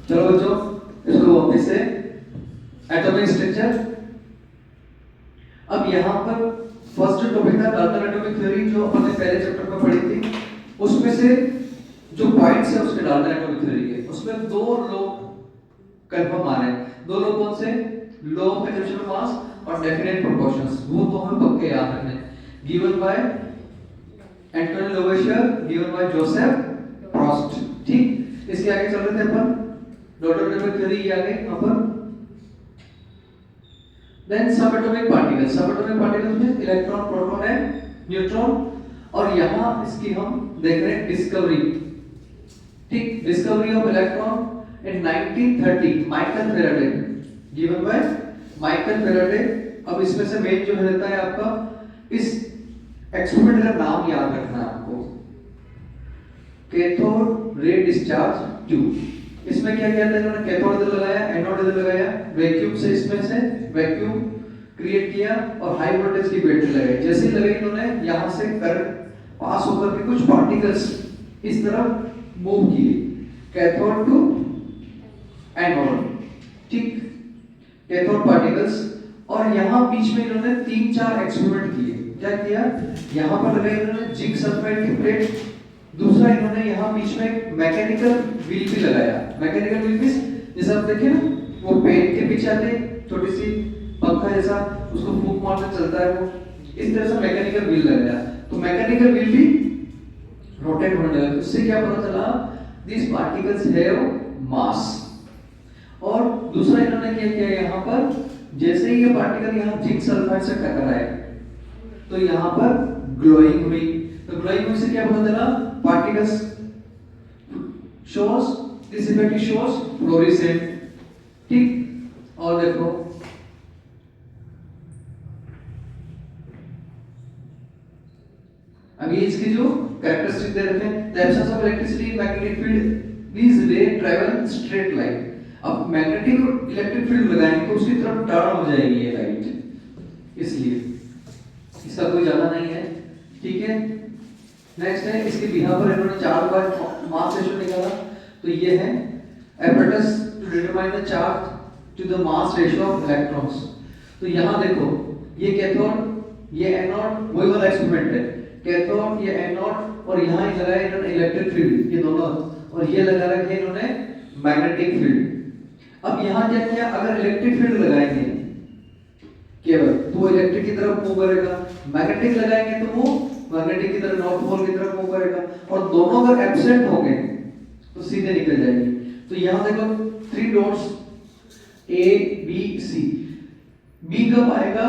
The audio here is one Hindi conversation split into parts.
चलो बच्चों, इसको वापस से एटॉमिक स्ट्रक्चर। अब यहाँ पर फर्स्ट टॉपिक था डाल्टन एटॉमिक थ्योरी, जो अपन ने पहले चैप्टर में पढ़ी थी। उसमें से जो पॉइंट्स है उसके डाल्टन एटॉमिक थ्योरी के, उसमें दो लॉ कंफर्म आ रहे हैं। दो लॉ कौन से? Law of conservation of mass और डेफिनेट प्रोपोर्शंस। वो तो हमें पक्के याद रखने, given by Antoine Lavoisier, given by Joseph Proust. ठीक, इसके आगे चल रहे थे अपन, डाल्टन एटॉमिक थ्योरी आ गई यहाँ पर। Then subatomic particles. Subatomic particles में इलेक्ट्रॉन, प्रोटॉन एंड न्यूट्रॉन। और यहाँ इसकी हम देख रहे हैं डिस्कवरी। ठीक, discovery of electron in 1930 Michael Faraday, given by Michael Faraday. अब इसमें से मेन जो रहता है आपका, इस एक्सपेरिमेंट का नाम याद रखना है आपको, कैथोड रे डिस्चार्ज ट्यूब। इसमें क्या किया था इन्होंने? कैथोड इधर लगाया, एनोड इधर लगाया, वैक्यूम से इसमें से वैक्यूम क्रिएट किया और हाई वोल्टेज की बैटरी लगाई। जैसे ही लगाई इन्होंने, यहाँ से करंट पास होकर के कुछ पार्टिकल्स इस तरफ मूव किए, कैथोड टू एनोड। ठीक, कैथोड पार्टिकल्स। और यहाँ बीच में इन्होंने 3-4 एक्सपेरिमेंट किए। क्या किया? यहाँ पर लगाई इन्होंने जिंक सल्फाइड की प्लेट। दूसरा इन्होंने यहाँ बीच में मैकेनिकल व्हील भी लगाया। मैकेनिकल व्हील मींस जैसे आप देखिए ना, वो पेन के पीछे आते छोटी सी पंखा जैसा, उसको फूंक मारते चलता है वो, इस तरह से मैकेनिकल व्हील लगाया। तो मैकेनिकल व्हील भी रोटेट होने लगा। इससे क्या पता चला? दिस पार्टिकल्स हैव मास। और दूसरा इन्होंने क्या किया, यहाँ पर जैसे ही ये पार्टिकल यहाँ जिंक सल्फाइड से टकराए तो यहाँ पर ग्लोइंग हुई। तो ग्लोइंग हुई से क्या पता चला? Particles shows, this effect shows fluorescent. ठीक, और देखो अभी इसकी जो कैरेक्टरिस्टिक दे रखे हैं, the absence of electricity in magnetic field, this रे ट्रैवल स्ट्रेट लाइन। अब मैग्नेटिक और इलेक्ट्रिक फील्ड लगाएंगे तो उसकी तरफ टर्न हो जाएगी ये लाइट, इसलिए इसका कोई ज्यादा नहीं है। ठीक है, नेक्स्ट है इसके बिहार पर इन्होंने 4 बार मास रेशियो निकाला। तो ये है apparatus to determine the charge to the mass ratio of electrons. तो यहाँ देखो, ये कैथोड, ये एनोड, वही वाला एक्सपेरिमेंट है। कैथोड, ये एनोड, और यहाँ ही लगाया इन्होंने इलेक्ट्रिक फील्ड, ये दोनों, और ये लगा रखे इन्होंने मैग्नेटिक फील्ड। अब यहाँ क्या किया? अगर इलेक्ट्रिक फील्ड लगाएंगे केवल तो वो इलेक्ट्रिक की तरफ मूव करेगा, मैग्नेटिक लगाएंगे तो वो मैग्नेटिक की तरफ, नॉर्थ पोल की तरफ मूव करेगा। और दोनों अगर एब्सेंट हो गए तो सीधे निकल जाएंगे। तो यहाँ देखो 3 dots A B C। B कब आएगा?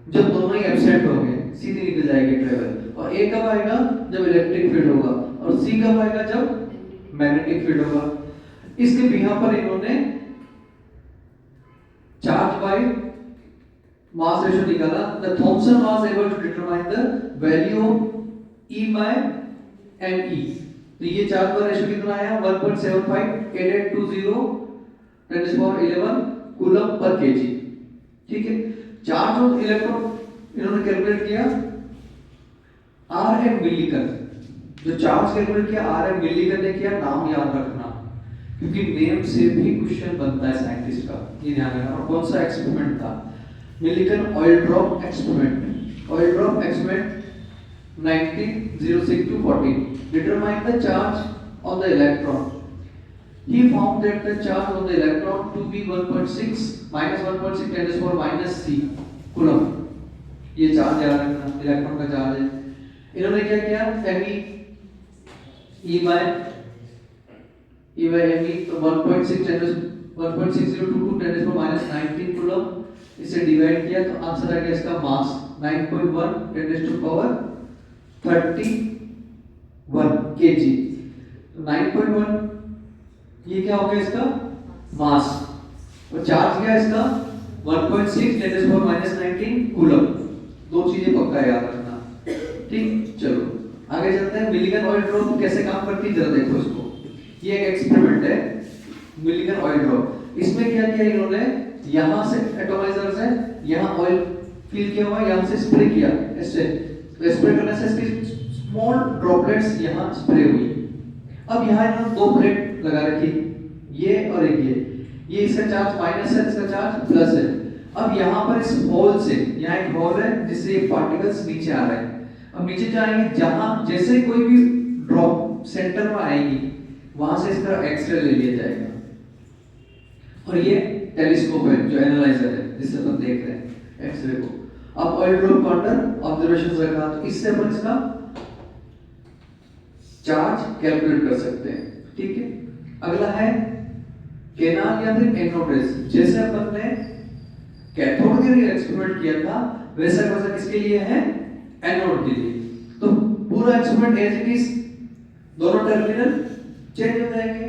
जब दोनों ही एब्सेंट हो गए, सीधे निकल जाएंगे ट्रेवल। और A कब आएगा? जब इलेक्ट्रिक फील्ड होगा। और C कब आएगा? जब मैग्नेटिक फील्ड होगा। इसके बिहार पर इन्होंने चार्ज बाय मास रेशियो निकाला। The Thomson was able to determine the value of E by ME। तो ये चार्ज बाय रेशियो कितना आया? 1.75 8820 10^11 कूलम पर केजी। ठीक है, चार्ज ऑफ इलेक्ट्रॉन इन्होंने कैलकुलेट किया RM मिलीकन। जो चार्ज कैलकुलेट किया RM मिलीकन ने किया। नाम याद रखना, क्योंकि नेम से भी क्वेश्चन बनता है साइंटिस्ट का, ये ध्यान रखना। और कौन सा एक्सपेरिमेंट था? Millikan oil drop experiment. Oil drop experiment 1906 to 14 determine the charge on the electron. He found that the charge on the electron to be 1.6 minus 1.6 10 to the power minus C coulomb. ये चार्ज याद रखना, इलेक्ट्रॉन का चार्ज है। इन्होंने क्या किया? E by ME तो 1.6 10 to 1.6022 10 to the power minus 19 coulomb। इसे डिवाइड किया तो आंसर आ गया इसका मास 9.1 10 to the power 31 kg। तो 9.1 ये क्या हो गया इसका मास, और चार्ज क्या है इसका 1.6 10 to the power minus 19 coulomb. दो चीजें पक्का याद रखना। ठीक, चलो आगे चलते हैं। मिलीकन ऑयल ड्रॉप कैसे काम करती है जरा देखो इसको। ये एक एक्सपेरिमेंट है मिलीकन ऑयल ड्रॉप। इसमें क्या किया इन्होंने? यहाँ से एटॉमाइजर से यहाँ ऑयल फिल किया हुआ, यहाँ से स्प्रे किया। ऐसे स्प्रे करने से इसकी स्मॉल ड्रॉपलेट्स यहाँ स्प्रे हुई। अब यहाँ इन्होंने 2 प्लेट लगा रखी, ये और एक ये इसका चार्ज माइनस है, इसका चार्ज प्लस है। अब यहाँ पर इस होल से, यहाँ एक होल है जिससे ये पार्टिकल्स नीचे आ रहे हैं। अब नीचे जाएंगे, जहां जैसे कोई भी ड्रॉप सेंटर में आएगी वहां से इसका एक्सरे ले लिया जाएगा। और ये टेलीस्कोप है जो एनालाइजर है जिससे अपन देख रहे हैं एक्सरे को। अब ऑयल ड्रॉप काउंटर ऑब्जर्वेशन रखा तो इससे अपन इसका चार्ज कैलकुलेट कर सकते हैं। ठीक है, अगला है कैनाल या फिर एनोड रेज। जैसे अपन ने कैथोड के लिए एक्सपेरिमेंट किया था वैसा वैसा किसके लिए है, एनोड के लिए। तो पूरा एक्सपेरिमेंट एज इट इज, दोनों टर्मिनल चेंज हो जाएंगे।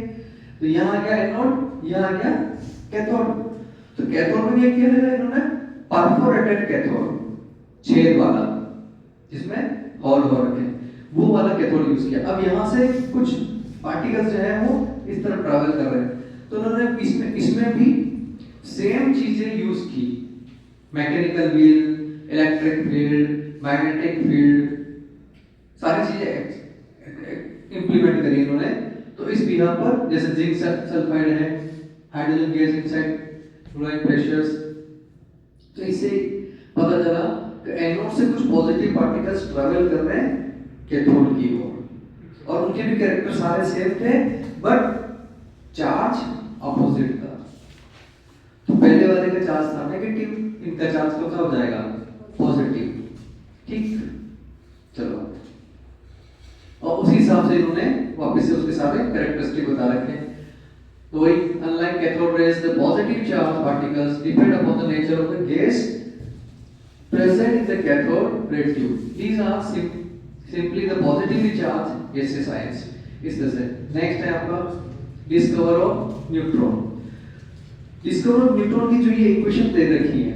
तो यहाँ आ गया एनोड, यहाँ आ गया कैथोड। तो कैथोड में ये किया है इन्होंने परफोरेटेड कैथोड, छेद वाला जिसमें होल हो रखे, वो वाला कैथोड यूज किया। अब यहाँ से कुछ पार्टिकल्स जो है वो इस तरफ ट्रैवल कर रहे हैं, तो उन्होंने इसमें भी सेम चीजें यूज की, mechanical wheel, electric field, magnetic field, सारी चीजें इंप्लीमेंट करी इन्होंने। तो इस बिहार पर जैसे जिंक सल्फाइड है, hydrogen gas inside flowing pressures, तो इससे पता चला कि एनोड से कुछ पॉजिटिव पार्टिकल्स ट्रैवल कर रहे हैं कैथोड की ओर, और उनके भी कैरेक्टर सारे सेम थे बट चार्ज अपोजिट था। तो पहले वाले का चार्ज था नेगेटिव, इनका चार्ज कौन सा हो जाएगा, पॉजिटिव। ठीक, चलो, और उसी हिसाब से इन्होंने वापस से उसके सारे कैरेक्टरिस्टिक बता रखे हैं। तो वही, unlike cathode rays the positive charge particles depend upon the nature of the gas present in the cathode ray tube. These are simply the positively charged gaseous ions. इस तरह से नेक्स्ट है आपका discover of neutron. Discover of neutron की जो ये इक्वेशन दे रखी है,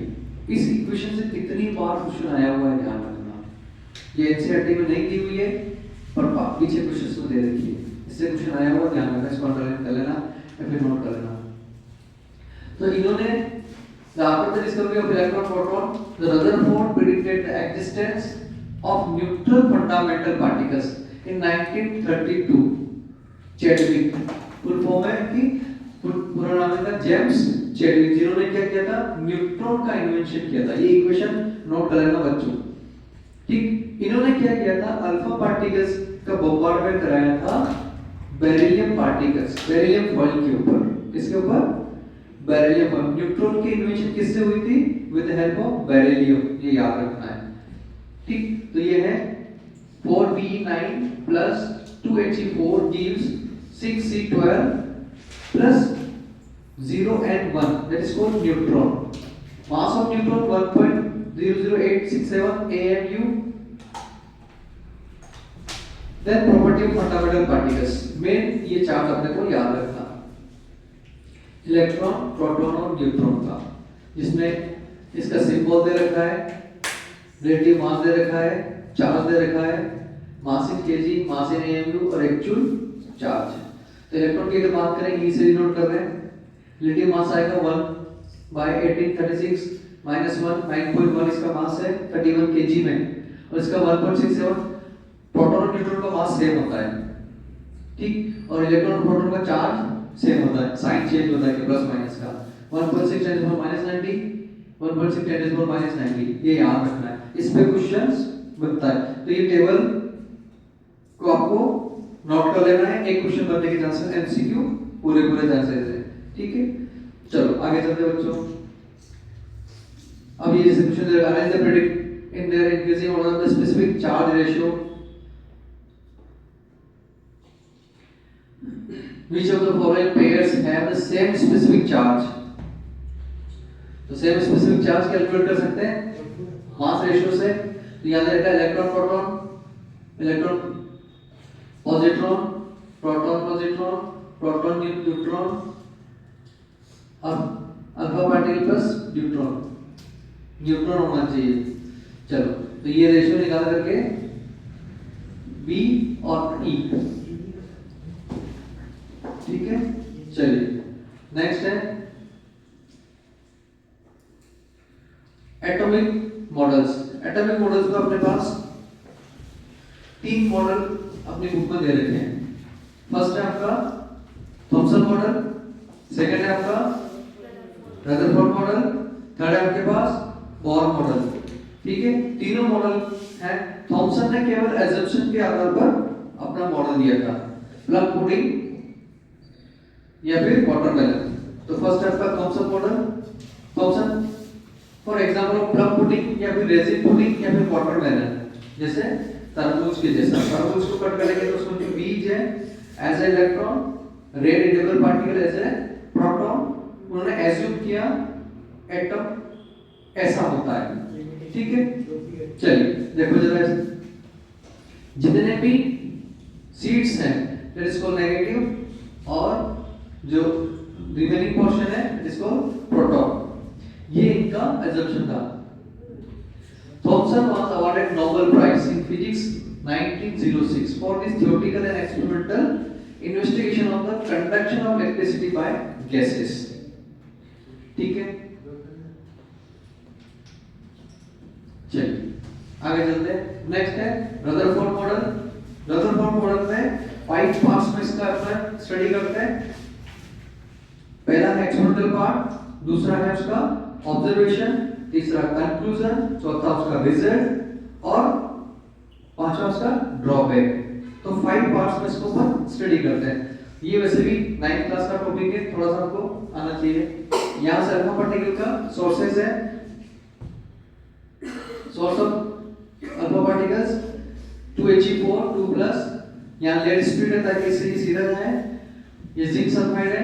इस इक्वेशन से कितनी बार क्वेश्चन आया हुआ है ध्यान रखना। ये एनसीईआरटी में नहीं दी हुई है पर पीछे क्वेश्चन में दे रखी है, इससे क्वेश्चन आया हुआ ध्यान रखना, इसको अंडरलाइन कर लेना या फिर नोट कर लेना। तो इन्होंने after the discovery of electron proton, the Rutherford predicted the existence of neutral fundamental particles in 1932. Chadwick, full form है कि पूरा नाम है जेम्स चैडविक, जिन्होंने क्या किया था, न्यूट्रॉन का इन्वेंशन किया था। ये इक्वेशन नोट कर लेना बच्चों। ठीक, इन्होंने क्या किया था, अल्फा पार्टिकल्स का बॉम्बार्डमेंट कराया था बेरिलियम पार्टिकल्स, बेरिलियम फॉइल के ऊपर। किसके ऊपर, बेरिलियम। न्यूट्रॉन की इन्वेंशन किससे हुई थी, with the help of beryllium, ये याद रखना है। ठीक, तो ये है 4b9 plus 2He4 gives 6C12 plus 0 and 1, that is called neutron. Mass of neutron 1.00867 AMU. Then property of fundamental particles, main ये चार्ट अपने को याद रखना, इलेक्ट्रॉन, प्रोटॉन और न्यूट्रॉन का, जिसमें इसका सिंबल दे रखा है, रिलेटिव मास दे रखा है, चार्ज दे रखा है, मास इन केजी, मास इन एएमयू और एक्चुअल चार्ज। तो इलेक्ट्रॉन की अगर बात करें, ई से डिनोट कर रहे हैं, रिलेटिव मास आएगा 1/1836 - 1 9.1 इसका मास है 31 केजी में, और इसका 1.67 प्रोटॉन और न्यूट्रॉन का मास सेम होता है। ठीक, और इलेक्ट्रॉन और प्रोटॉन का चार्ज सेम होता है, साइन चेंज होता है प्लस माइनस का। 1.6 × 10⁻90, 1.6 × 10⁻90, ये याद रखना है, इस पे क्वेश्चंस बनता है। तो ये टेबल को आपको नोट कर लेना है, एक क्वेश्चन बनने के चांसेस एमसीक्यू पूरे चांसेस है। ठीक है, चलो आगे चलते हैं बच्चों। अब ये जैसे क्वेश्चन दे रहा है, the predict in their increasing order the specific charge ratio, which of the following pairs have the same specific charge। तो सेम स्पेसिफिक चार्ज कैलकुलेट कर सकते हैं मास रेशियो से। तो याद रखना, electron proton, electron positron, proton positron, proton neutron, अब alpha particle plus neutron, neutron होना चाहिए। चलो, तो ये रेशियो निकाल करके बी और ई। ठीक है, चलिए नेक्स्ट है एटॉमिक मॉडल्स। एटॉमिक मॉडल्स में अपने पास 3 मॉडल अपनी बुक में दे रखे हैं। फर्स्ट है आपका थॉमसन मॉडल, सेकंड है आपका रदरफोर्ड मॉडल, थर्ड है आपके पास बोर मॉडल। ठीक है, तीनों मॉडल हैं। थॉमसन ने केवल एजम्पशन के आधार पर अपना मॉडल दिया था, प्लम पुडिंग या फिर वाटरमेलन। तो फर्स्ट है आपका Thomson model. Thomson for example of plum pudding या फिर रेजिन पुडिंग या फिर वाटरमेलन, जैसे तरबूज के जैसा। तरबूज को कट करेंगे तो उसमें जो बीज है as a electron, red individual particle as a proton, उन्होंने एज्यूम किया एटम ऐसा होता है। ठीक है, चलिए देखो जरा, जितने भी सीड्स हैं दैट इज कॉल्ड नेगेटिव, और जो रिमेनिंग पोर्शन है दैट इज कॉल्ड प्रोटॉन। ये इनका assumption था। Thomson was awarded Nobel Prize in Physics 1906 for this theoretical and experimental investigation of the conduction of electricity by gases। ठीक है, चलिए आगे चलते हैं। नेक्स्ट है रदरफोर्ड मॉडल। रदरफोर्ड मॉडल में 5 पार्ट्स में इसका अपना स्टडी करते हैं। पहला है एक्सपेरिमेंटल पार्ट, दूसरा है उसका ऑब्जर्वेशन, तीसरा कंक्लूजन, चौथा उसका रिजल्ट और पांचवा उसका ड्रॉबैक। तो 5 पार्ट्स में इसको अपन स्टडी करते हैं। ये वैसे भी 9th क्लास का टॉपिक है, थोड़ा सा आपको आना चाहिए। यहां से अल्फा पार्टिकल का सोर्सेज है, source of alpha particles 2He4 2+, यहां लेड स्पीड है ताकि इससे ये सीधा जाए। ये जिंक सल्फाइड है,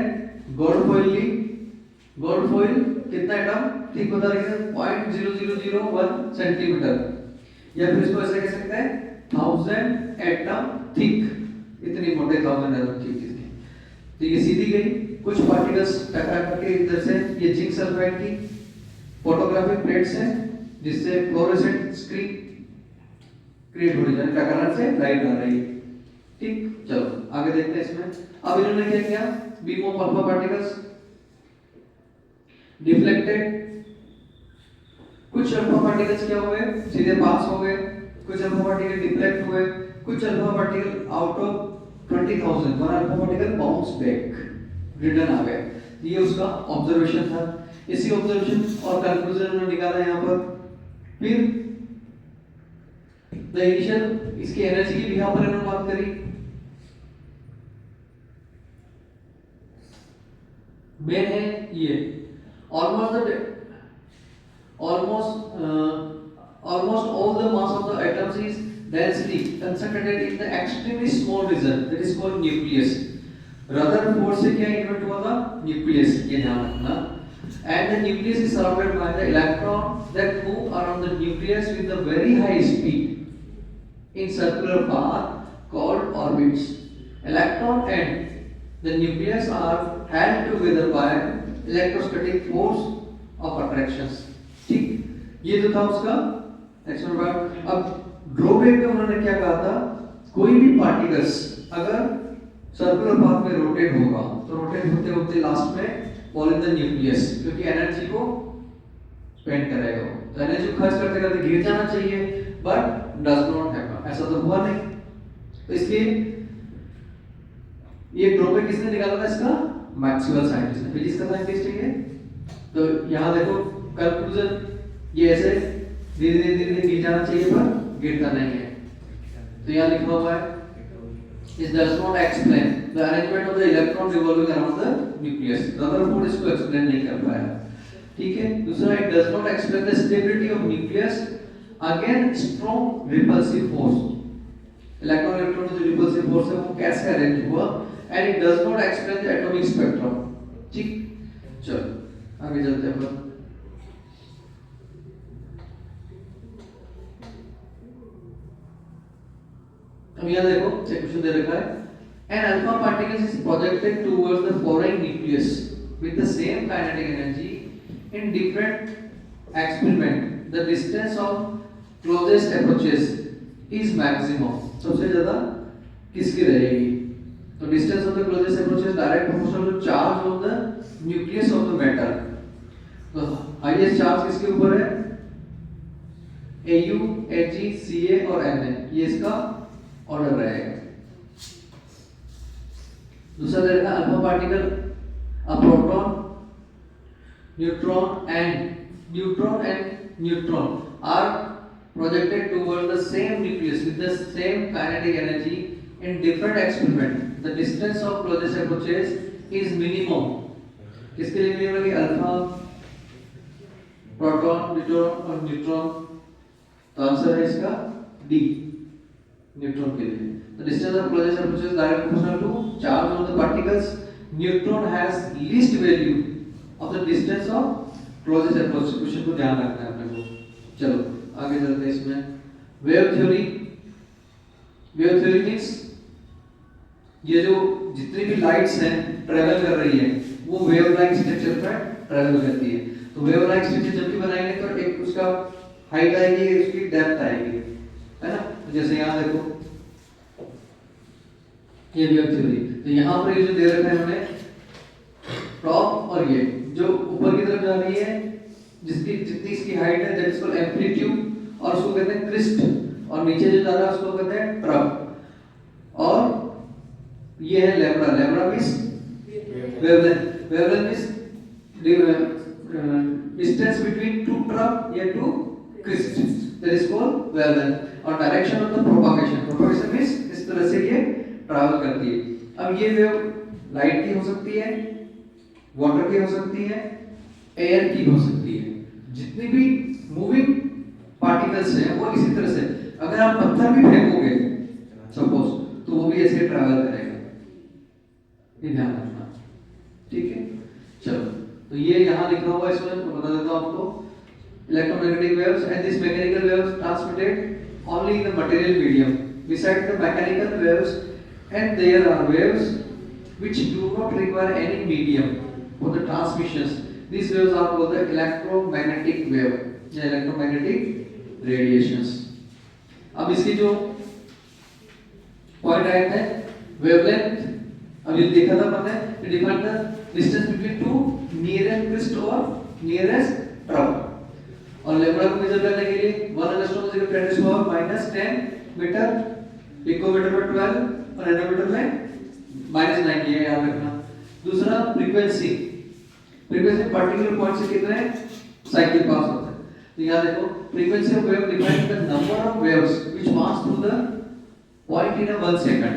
गोल्ड फॉइल, गोल्ड फॉइल कितना एटम ठीक बता रहे हैं 0.0001 सेंटीमीटर, या फिर इसको ऐसे कह सकते हैं 1000 एटम थिक, इतनी मोटे 1000 एटम थिक इसके। तो ये सीधी गई, कुछ पार्टिकल्स टकरा करके इधर से, ये जिंक सल्फाइड की फोटोग्राफिक प्लेट्स हैं जिससे फ्लोरोसेंट स्क्रीन क्रिएट हो रही है, टकराने से लाइट आ रही है। ठीक, चलो आगे देखते हैं इसमें। अब इन्होंने क्या किया, beam of alpha particles deflected, कुछ अल्फा पार्टिकल्स क्या हुए सीधे पास हो गए, कुछ अल्फा पार्टिकल डिफ्लेक्ट हुए, कुछ alpha particle out of 20,000 one alpha particle bounce back return आ गए। ये उसका ऑब्जर्वेशन था। इसी ऑब्जर्वेशन और कंक्लूजन उन्होंने निकाला यहाँ पर। फिर द इनिशियल, इसकी एनर्जी की भी यहाँ पर इन्होंने बात करी। मेन है ये almost all the mass of the atoms is densely concentrated in the extremely small region that is called nucleus। Rutherford से क्या इन्वेंट हुआ था, न्यूक्लियस, ये ध्यान रखना। and the nucleus is surrounded by the electron that move around the nucleus with a very high speed in circular path called orbits। electron and the nucleus are held together by electrostatic force of attractions। ठीक, ये तो था उसका एक्सपेरिमेंट। अब ड्रॉबैक में उन्होंने क्या कहा था, कोई भी पार्टिकल्स अगर सर्कुलर पाथ में रोटेट होगा तो रोटेट होते होते लास्ट में फॉल इन द न्यूक्लियस, क्योंकि एनर्जी को स्पेंड करेगा, तो एनर्जी को खर्च करते करते गिर जाना चाहिए, बट डज नॉट हैपन, ऐसा तो हुआ नहीं। तो इसलिए ये ड्रॉबैक किसने निकाला था इसका, मैक्सवेल साइंटिस्ट ने, फिजिक्स का साइंटिस्ट है ये। तो यहाँ देखो कंक्लूजन, ये ऐसे धीरे धीरे गिर जाना चाहिए पर गिरता नहीं है। तो यहाँ लिखा हुआ है This does not explain the arrangement of the electron revolving around the nucleus। Rutherford इसको एक्सप्लेन नहीं कर पाया। ठीक है, दूसरा it does not explain the stability of nucleus against strong repulsive force। Electron जो repulsive force है वो कैसे अरेंज हुआ, and it does not explain the atomic spectrum। ठीक, चलो आगे चलते हैं अपन। अब यहाँ देखो एक क्वेश्चन दे रखा है, an alpha particle is projected towards the foreign nucleus with the same kinetic energy in different experiment। the distance of closest approaches is maximum। सबसे ज्यादा किसकी रहेगी, तो distance of the closest approaches direct proportional to charge of the nucleus of the matter। तो highest charge किसके ऊपर है, Au, Ag, Ca और Na, ये इसका ऑर्डर रहेगा। दूसरा रहेगा alpha A proton, neutron and neutron are projected toward the same nucleus with the same kinetic energy in different experiment. The distance of closest approaches is minimum. किसके लिए मिनिमम है? अल्फा, प्रोटॉन, न्यूट्रॉन और न्यूट्रॉन. तो आंसर है इसका डी, न्यूट्रॉन के लिए. The distance of closest approaches is directly proportional to charge of the particles. Neutron has least value of the distance of closest approach. Question को ध्यान रखना है अपने को. चलो आगे चलते हैं इसमें. वेव थ्योरी मीन्स ये जो जितनी भी लाइट्स हैं ट्रेवल कर रही है वो वेव लाइक स्ट्रक्चर पर ट्रेवल करती है. तो वेव लाइक स्ट्रक्चर जब भी बनाएंगे तो एक उसका हाइट आएगी, उसकी डेप्थ आएगी, है ना. जैसे यहाँ देखो ये वेव थ्योरी. तो यहाँ पर ये जो दे रखा है हमें टॉप और ये जो ऊपर की तरफ जा रही है जिसकी जितनी इसकी हाइट है दैट इज कॉल्ड एम्पलीट्यूड और उसको कहते हैं क्रिस्ट. और नीचे जो जा रहा है उसको कहते हैं ट्रफ. और ये है lambda. Lambda means wavelength. Wavelength means distance between two trough या two crest, that is called wavelength. और direction of the propagation means इस तरह से ये ट्रैवल करती है. अब ये वेव लाइट की हो सकती है, वाटर की हो सकती है, एयर की हो सकती है. जितनी भी मूविंग पार्टिकल्स हैं वो इसी तरह से, अगर आप पत्थर भी फेंकोगे सपोज तो वो भी ऐसे ट्रैवल करेगा. ये ध्यान रखना, ठीक है. चलो तो ये यहाँ लिखा हुआ है, इसमें मैं बता देता हूँ आपको. Electromagnetic waves and this mechanical waves transmitted only in the material medium. Besides the mechanical waves, and there are waves which do not require any medium for the transmissions. These waves are called the electromagnetic wave या electromagnetic radiations. अब इसकी जो पॉइंट आए थे वेवलेंथ, अभी देखा था अपन ने, define the distance between two nearest crest और नियरेस्ट ट्रफ. और लैम्ब्डा को मेजर करने के लिए 1 angstrom is equal to 10 metre, picometre में 12 और नैनोमीटर में -9. ये याद रखना. दूसरा फ्रीक्वेंसी पर्टिकुलर पॉइंट से कितने साइकिल पास होता है. तो यहाँ देखो frequency of wave defines the number of waves which pass through the point in 1 second.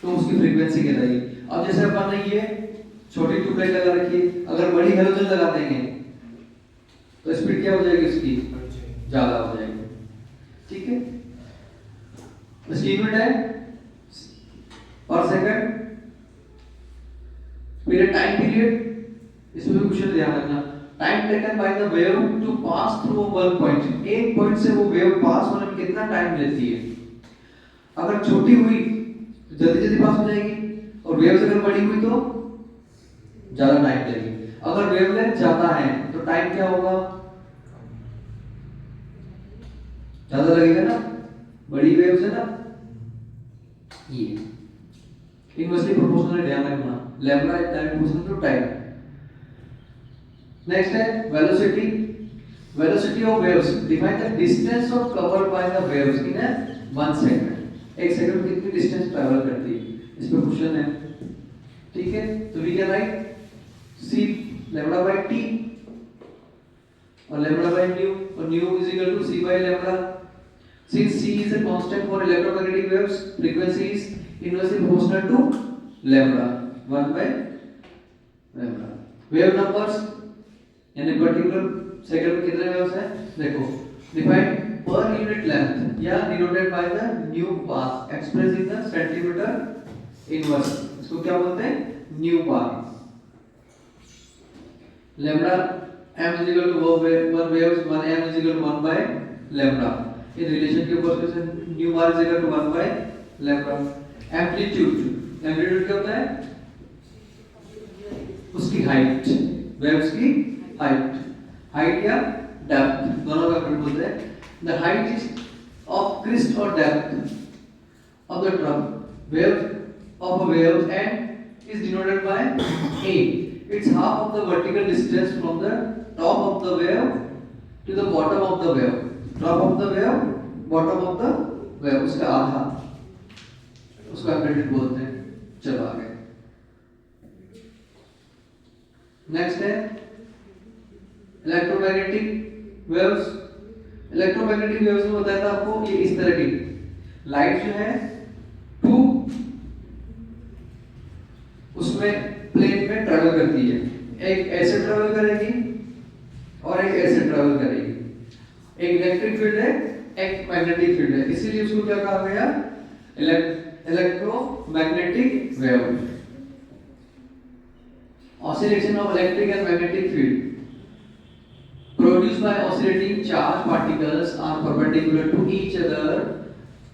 तो उसकी फ्रीक्वेंसी कहलाएगी. अब जैसे अपन ने ये छोटी ट्यूबलाइट लगा रखी है, अगर बड़ी हैलोजन लगा देंगे तो स्पीड क्या हो जाएगी उसकी? ज्यादा हो जाएगी. ठीक है. इसकी यूनिट है पर सेकंड. फिर टाइम पीरियड, इसमें भी कुछ ध्यान रखना. Time taken by the wave to pass through one point. एक पॉइंट से वो वेव पास होने में कितना टाइम लेती है. अगर छोटी हुई तो जल्दी जल्दी पास हो जाएगी, और वेव अगर बड़ी हुई तो ज्यादा टाइम लगेगी. अगर वेवलेंथ ज्यादा है तो टाइम क्या होगा? ज्यादा लगेगा ना, बड़ी वेव्स है ना. ये इनवर्सली प्रोपोर्शनल ध्यान रखना. Lambda is directly proportional to time. Next है velocity. Velocity of waves define the distance of covered by the waves in 1 second. एक सेकंड में कितनी डिस्टेंस ट्रैवल करती है, इस पे क्वेश्चन है. ठीक है. तो we can write c lambda by t और लैम्ब्डा बाय न्यू, और nu is equal to c by lambda. Since c is a constant for electromagnetic waves, frequency is inversely proportional to lambda 1 by lambda. Wave numbers यानी particular second में कितने waves हैं देखो. Defined per unit length या denoted by the nu bar expressed in the centimeter inverse. इसको क्या बोलते हैं? nu bar. Lambda m is equal to 1 waves 1 m is equal to 1 by lambda. In relation के ऊपर से nu bar is equal to 1 by lambda. Amplitude क्या होता है? उसकी हाइट, वेव्स की हाइट या डेप्थ दोनों का कंट्रोल बोलते हैं. The height is of crest or depth of the trough wave of a wave and is denoted by a. It's half of the vertical distance from the top of the wave to the bottom of the wave. Top of the wave, bottom of the wave, उसका आधा, उसको एम्पलीट्यूड बोलते हैं. चलो आगे. नेक्स्ट है इलेक्ट्रोमैग्नेटिक वेव्स। इलेक्ट्रोमैग्नेटिक वेव्स में बताया था आपको, ये इस तरह की लाइट जो है टू उसमें प्लेन में ट्रेवल करती है, एक ऐसे ट्रेवल करेगी और एक ऐसे ट्रेवल करेगी। एक इलेक्ट्रिक फील्ड है, एक मैग्नेटिक फील्ड है, इसीलिए उसको क्या कहा गया, electromagnetic wave. Oscillation of electric and magnetic field produced by oscillating charged particles are perpendicular to each other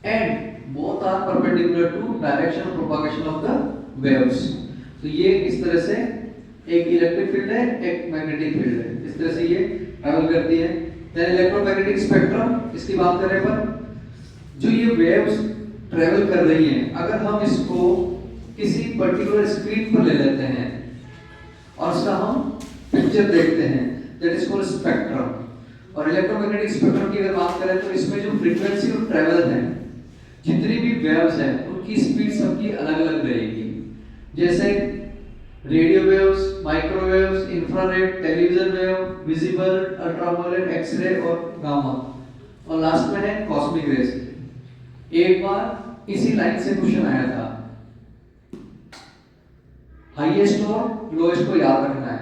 and both are perpendicular to direction of propagation of the waves। तो ये इस तरह से एक इलेक्ट्रिक फील्ड है, एक मैग्नेटिक फील्ड है, इस तरह से ये ट्रैवल करती है। देन इलेक्ट्रोमैग्नेटिक स्पेक्ट्रम, इसकी बात करें पर जो ये वेव्स ट्रैवल कर रही हैं, अगर हम इसको किसी पर्टिकुलर स्क्रीन पर ले लेते हैं और उसका हम पिक्चर देखते हैं, दैट इज कॉल्ड स्पेक्ट्रम। और इलेक्ट्रोमैग्नेटिक स्पेक्ट्रम की अगर बात करें तो इसमें जो फ्रीक्वेंसी और ट्रैवल है, जितनी भी वेव्स हैं उनकी स्पीड सबकी अलग अलग रहेगी। जैसे radio waves, microwaves, infrared, television wave, visible, ultraviolet, X-ray और गामा, और लास्ट में है कॉस्मिक रेज। एक बार इसी लाइन से क्वेश्चन आया था, हाईएस्ट और लोएस्ट को याद रखना है।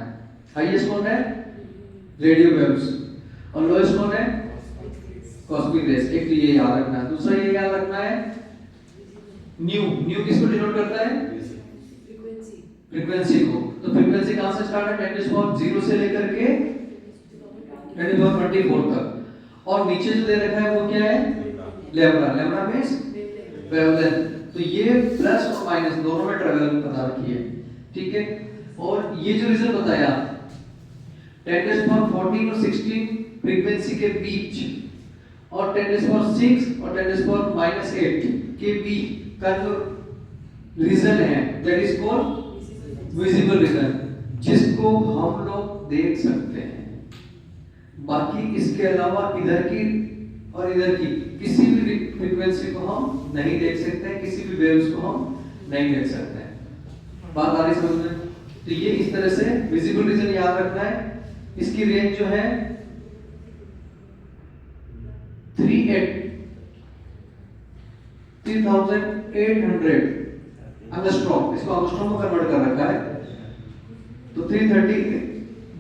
हाईएस्ट कौन है, रेडियो वेव्स, और लोएस्ट कौन है, कॉस्मिक रेज। एक तो ये याद रखना है, दूसरा ये याद रखना है न्यू। न्यू किसको डिनोट करता है, फ्रीक्वेंसी को। तो फ्रीक्वेंसी कहां से स्टार्ट है, 10⁻0 से लेकर के 10⁻24 तक। और नीचे जो दे रखा है वो क्या है, लैम्डा। Lambda means wavelength. तो ये प्लस और माइनस दोनों में ट्रैवल बता रखी है, ठीक है। और ये जो रिजल्ट बताया 10⁻14 और 16 फ्रीक्वेंसी के बीच और 10⁻6 और 10⁻−8 के बीच का जो रीजन है, that is called visible region, जिसको हम लोग देख सकते हैं। बाकी इसके अलावा इधर की और इधर की किसी भी फ्रीक्वेंसी को हम नहीं देख सकते हैं, किसी भी वेव्स को हम नहीं देख सकते हैं। बात आ रही समझ में? तो ये इस तरह से विजिबल रीजन याद रखना है। इसकी रेंज जो है 3800 एंगस्ट्रॉम, इसको एंगस्ट्रॉम में कन्वर्ट कर रखा है। तो 330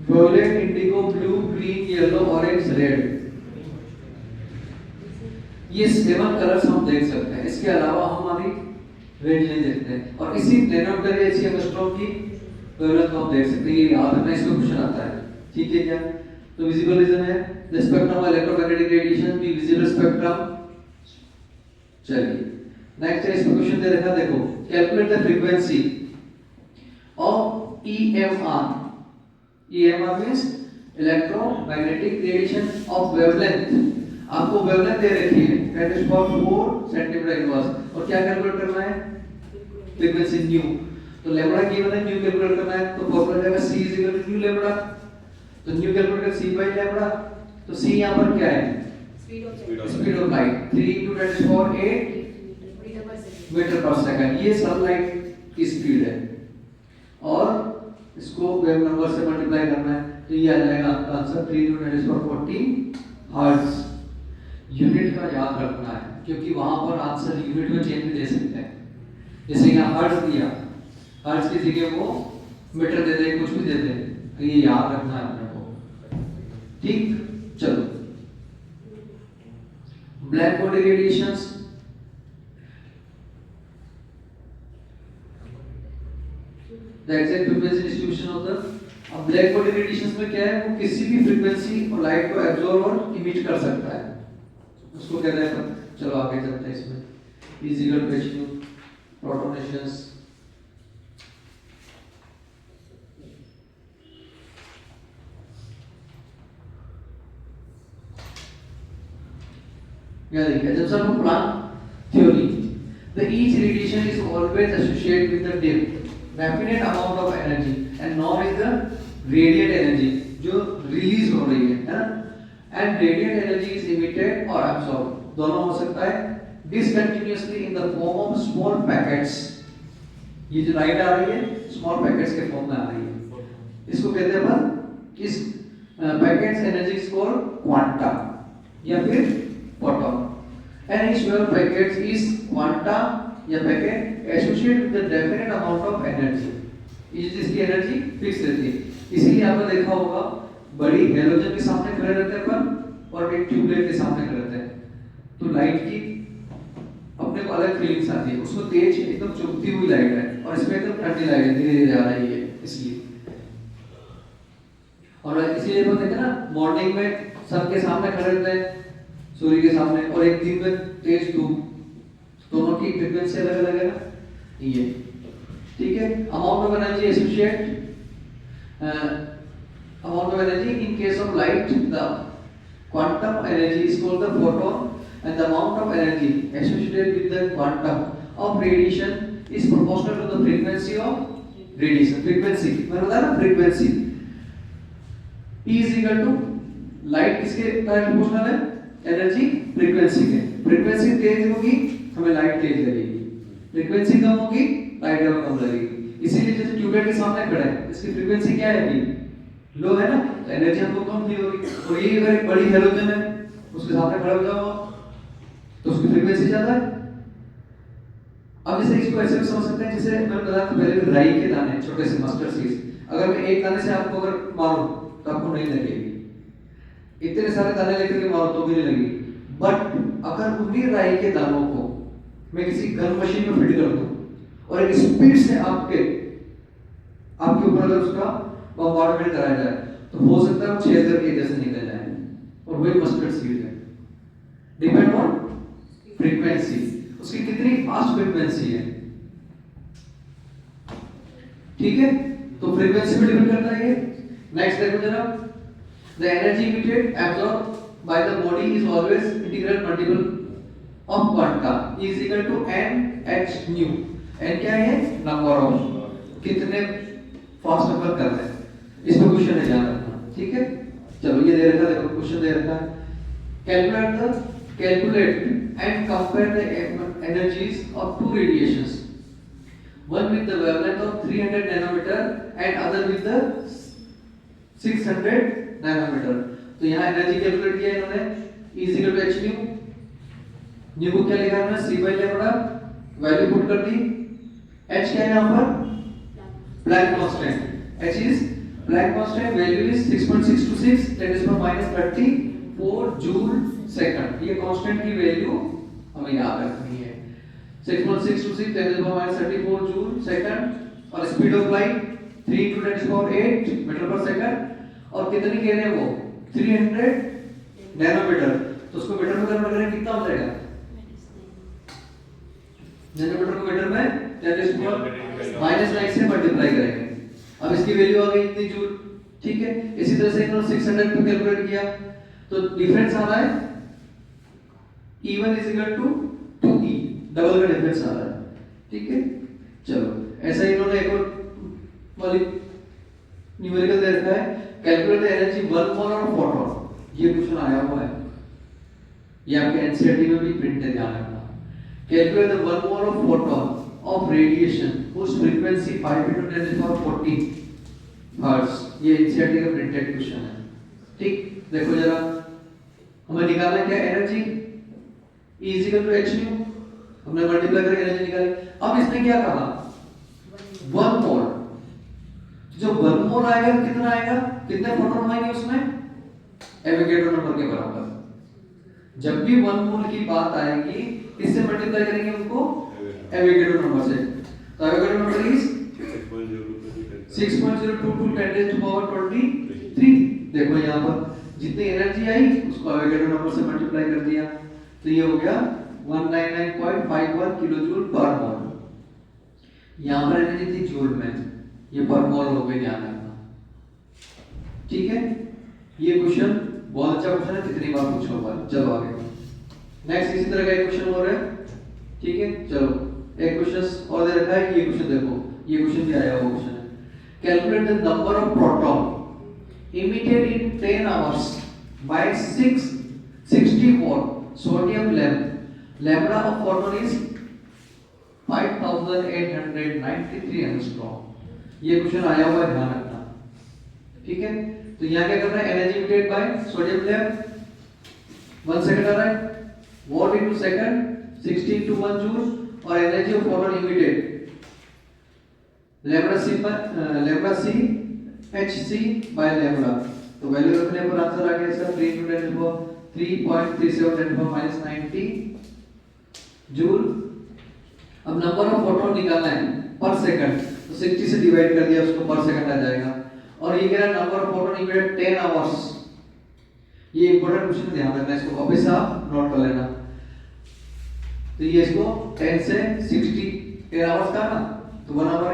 violet, indigo, blue, green, yellow, orange, red, ये 7 कलर्स हम देख सकते हैं। इसके अलावा हमारी रेंज नहीं देखते हैं। और इसी नैनोमीटर ऐसी एंगस्ट्रॉम की वेवलेंथ हम देख सकते हैं। ये याद रखना, इसमें क्वेश्चन आता है, ठीक है क्या। तो विजिबल रीजन है the spectrum of electromagnetic radiation, the visible spectrum. चलिए नेक्स्ट है, इसमें क्वेश्चन दे रखा, देखो calculate the frequency of EMR। EMR means electromagnetic radiation of wavelength. आपको वेवलेंथ दे रखी है 10⁻4 सेंटीमीटर इनवर्स, और क्या कैलकुलेट करना है, फ्रीक्वेंसी न्यू। तो लैम्डा गिवन है, न्यू कैलकुलेट करना है। तो फॉर्मूला जाएगा C = न्यू लैम्डा। तो न्यू कैलकुलेट कर C बाय लैम्डा। तो C यहां पर क्या है, speed of light 3 × 10⁸ metre per second, ये सनलाइट की स्पीड है। और इसको वेव नंबर से मल्टीप्लाई करना है, तो ये आ जाएगा आपका आंसर 3 × 10⁻40 हर्ट्ज। यूनिट का याद रखना है, क्योंकि वहां पर आंसर यूनिट में चेंज भी दे सकते हैं। जैसे यहाँ हर्ट्ज दिया, हर्ट्ज की जगह वो मीटर दे दे, कुछ भी दे दे, तो ये याद रखना है अपने को, ठीक। चलो black body radiations. The exact frequency distribution of the black body radiations में क्या है, वो किसी भी फ्रीक्वेंसी और लाइट को एब्जॉर्ब और इमिट कर सकता है, उसको कहते हैं। चलो आगे चलते हैं इसमें। फिजिकल क्वेश्चन, प्रोटोनेशंस। क्या देखिए, जब सब Planck theory, the each radiation is always associated with the definite amount of energy and nor is the radiant energy जो रिलीज हो रही है ना। and radiant energy is emitted or absorbed, दोनों हो सकता है discontinuously in the form of small packets। ये जो लाइट आ रही है स्मॉल पैकेट्स के फॉर्म में आ रही है, इसको कहते हैं अपन इस पैकेट्स एनर्जी स्कोर क्वांटा या फिर photon. And each wave packets is quanta या packet associated with the definite amount of energy. इसकी एनर्जी फिक्स रहती है, इसीलिए आपने देखा होगा बड़ी हैलोजन के सामने खड़े रहते हैं अपन और एक ट्यूबलाइट के सामने खड़े रहते हैं, तो लाइट की अपने को अलग फीलिंग्स आती है। उसको तेज एकदम चमकती हुई लाइट है और इसमें एकदम ठंडी लाइट है, धीरे धीरे जा रही है इसलिए। और इसीलिए अपन देखते हैं ना मॉर्निंग में सबके सामने खड़े रहते हैं सूर्य के सामने, और एक दिन में तेज धूप, दोनों की फ्रीक्वेंसी अलग अलग है ना ये, ठीक है। Amount of energy associate amount of energy in case of light, the quantum energy is called the photon, and the amount of energy associated with the quantum of radiation is proportional to the frequency of radiation। frequency मैंने बताया ना frequency E is equal to light किसके proportional है, एनर्जी frequency के। frequency तेज होगी हमें लाइट तेज लगेगी, frequency कम होगी लाइट हमें कम लगेगी। इसीलिए जैसे ट्यूबलाइट के सामने खड़ा है इसकी फ्रीक्वेंसी क्या है अभी, लो है ना, तो एनर्जी हमको कम फील होगी। और ये अगर एक बड़ी हैलोजन है उसके सामने खड़ा हो जाओ तो उसकी फ्रीक्वेंसी ज्यादा है। अब जैसे इसको ऐसे भी समझ सकते हैं, जैसे मैंने बताया था पहले राई के दाने, छोटे से मस्टर्ड सीड्स, अगर मैं एक दाने से आपको अगर मारूं तो आपको नहीं लगेगी, इतने सारे दाने लेकर के मारो तो भी नहीं लगेगी। बट अगर उन्हीं राई के दानों को मैं किसी गन मशीन में फिट कर दूं और एक स्पीड से आपके ऊपर अगर उसका बॉम्बार्डमेंट कराया जाए तो हो सकता है वो 6000 के जैसे निकल जाए, और वही मस्टर्ड सीड है। डिपेंड ऑन फ्रीक्वेंसी, उसकी कितनी फास्ट फ्रीक्वेंसी है, ठीक है। तो फ्रीक्वेंसी पे डिपेंड करता है ये। नेक्स्ट देखो जरा, the energy emitted absorb by the body is always integral multiple of quanta is equal to n h nu। n क्या है, नंबर ऑफ कितने फास्ट नंबर कर रहे हैं, इस पे क्वेश्चन है, ध्यान रखना, ठीक है। चलो ये दे रखा है, देखो क्वेश्चन दे रखा है, calculate and compare the energies of two radiations, one with the wavelength of 300 nanometer and other with the 600 nanometer। तो यहाँ एनर्जी कैलकुलेट किया है इन्होंने, E is equal to h nu, nu को क्या लिखा है हमने, c by lambda, value put कर दी। h क्या है यहाँ पर, Planck constant, h is Planck constant, value is 6.626 10 to the minus 34 joule second. ये कांस्टेंट की वैल्यू हमें याद रखनी है, 6.626 10 to the minus 34 joule second. और speed of light 3 into 10 to the power 8 metre per second, और कितनी कह रहे हैं वो, 300 नैनोमीटर। तो उसको मीटर में कन्वर्ट करें कितना हो जाएगा, नैनोमीटर को मीटर में 10 to the power -9 से मल्टीप्लाई करेंगे। अब इसकी वैल्यू आ गई इतनी जूल, ठीक है। इसी तरह से इन्होंने 600 पे कैलकुलेट किया तो डिफरेंस आ रहा है E1 is equal to 2E, double का डिफरेंस आ रहा है, ठीक है। चलो ऐसा ही इन्होंने एक और वाली न्यूमेरिकल दे रखा है, calculate the energy 1 mole of photon. ये क्वेश्चन आया हुआ है, ये आपके एनसीईआरटी में भी प्रिंट है, ध्यान रखना। Calculate the 1 mole of photon of radiation whose frequency 5 into 10 to the power 40 hertz। ये एनसीईआरटी का प्रिंटेड क्वेश्चन है, ठीक। देखो जरा, हमें निकालना क्या, energy E is equal to h nu, हमने मल्टीप्लाई करके एनर्जी निकाली। अब इसने क्या कहा, 1 मोल, जो 1 मोल आएगा कितना आएगा, कितने फोटॉन आएंगे उसमें, एवोगैड्रो नंबर के बराबर। जब भी 1 मोल की बात आएगी किससे मल्टीप्लाई करेंगे उनको, एवोगैड्रो नंबर से। तो Avogadro number is 6.022 10 to the power 23। देखो यहाँ पर जितनी एनर्जी आई उसको एवोगैड्रो नंबर से मल्टीप्लाई कर दिया, तो ये हो गया 199.51 किलोजूल पर मोल। यहाँ पर एनर्जी थी जूल में, ये पर मोल हो गई, ध्यान रखना, ठीक है। ये क्वेश्चन बहुत अच्छा क्वेश्चन है, कितनी बार पूछा हुआ है। चलो आगे, नेक्स्ट इसी तरह का एक क्वेश्चन और है, ठीक है। चलो एक क्वेश्चन और दे रखा है, ये क्वेश्चन देखो, ये क्वेश्चन भी आया हुआ क्वेश्चन है। Calculate the number of proton emitted in 10 hours bye 60 what sodium lamp. Lambda of photon is 5893 angstrom. ये क्वेश्चन आया हुआ है, ध्यान रखना, ठीक है, तो यहाँ क्या कर रहा है, energy emitted by sodium lamp 1 second आ रहा है, watt into second 16 to 1 joule, और energy of photon emitted lambda C H C by lambda. तो वैल्यू रखने पर आंसर आ गया sir 3 into 10 to 3.37 10 to minus 90 joule. अब नंबर ऑफ फोटोन निकालना है पर सेकंड, तो 60 से डिवाइड कर दिया उसको, पर सेकंड आ जाएगा। और ये कह रहा है number of photon emitted 10 hours. ये इंपॉर्टेंट क्वेश्चन, ध्यान रखना इसको, वापस आप नोट कर लेना। तो ये इसको 10 से 60 10 आवर्स का ना, तो 1 hour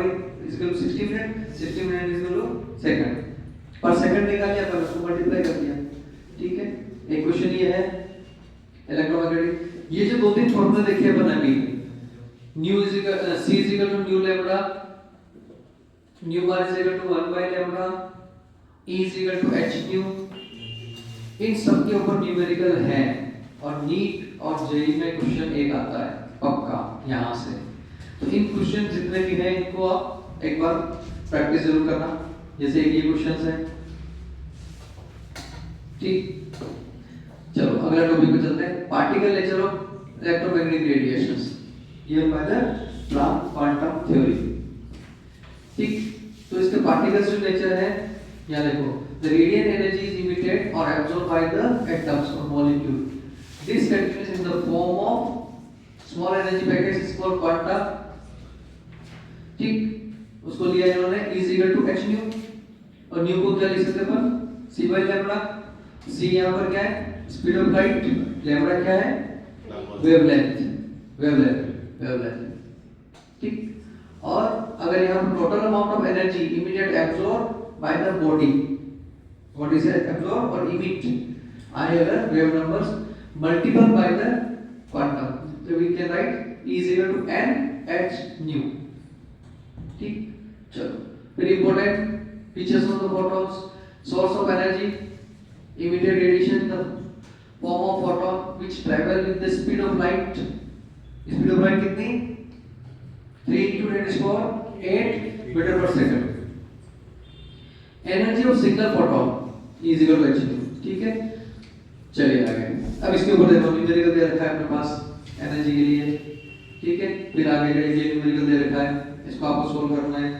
is equal to 60 minute, 60 minute is equal to second, per second निकाल लिया, पर उसको मल्टीप्लाई कर दिया। ठीक है, एक क्वेश्चन ये है इलेक्ट्रोमैग्नेटिक। ये जो दो तीन फॉर्मूले देखे अपन अभी, nu is equal C is equal to nu lambda, nu bar is equal to 1 by lambda, E is equal to H nu, इन सब के ऊपर न्यूमेरिकल है, और नीट और जेईई में क्वेश्चन एक आता है पक्का यहां से। तो इन क्वेश्चन जितने भी हैं इनको आप एक बार प्रैक्टिस जरूर करना। जैसे ये क्वेश्चंस है, ठीक। चलो अगला टॉपिक पे चलते हैं, particle nature of electromagnetic radiations given by the Planck quantum theory. ठीक, तो इसके पार्टिकल्स जो नेचर है, यहाँ देखो, the radiant energy is emitted or absorbed by the atoms or molecule. This continues in the form of small energy packets is called quanta. ठीक, उसको लिया इन्होंने E is equal to h nu, और न्यू को क्या लिख सकते हैं अपन, c by lambda। c यहाँ पर क्या है, स्पीड ऑफ लाइट, लैम्बडा क्या है, वेवलेंथ, ठीक। और अगर यहाँ पर total amount of energy immediate absorb by the body, what is it, absorb or emit, आए अगर wave numbers multiple by the quantum, so we can write E is equal to n h nu। ठीक, चलो फिर important features of the photons, source of energy, emitted radiation in the form of photon which travel with the speed of light। speed of light कितनी, 3 into 10⁸ metre per second. Energy of single photon is equal to h। ठीक है, चलिए आगे। अब इसके ऊपर देखो न्यूमेरिकल दे रखा है अपने पास एनर्जी के लिए। ठीक है, फिर आगे का ये न्यूमेरिकल दे रखा है, इसको आपको सोल्व करना है।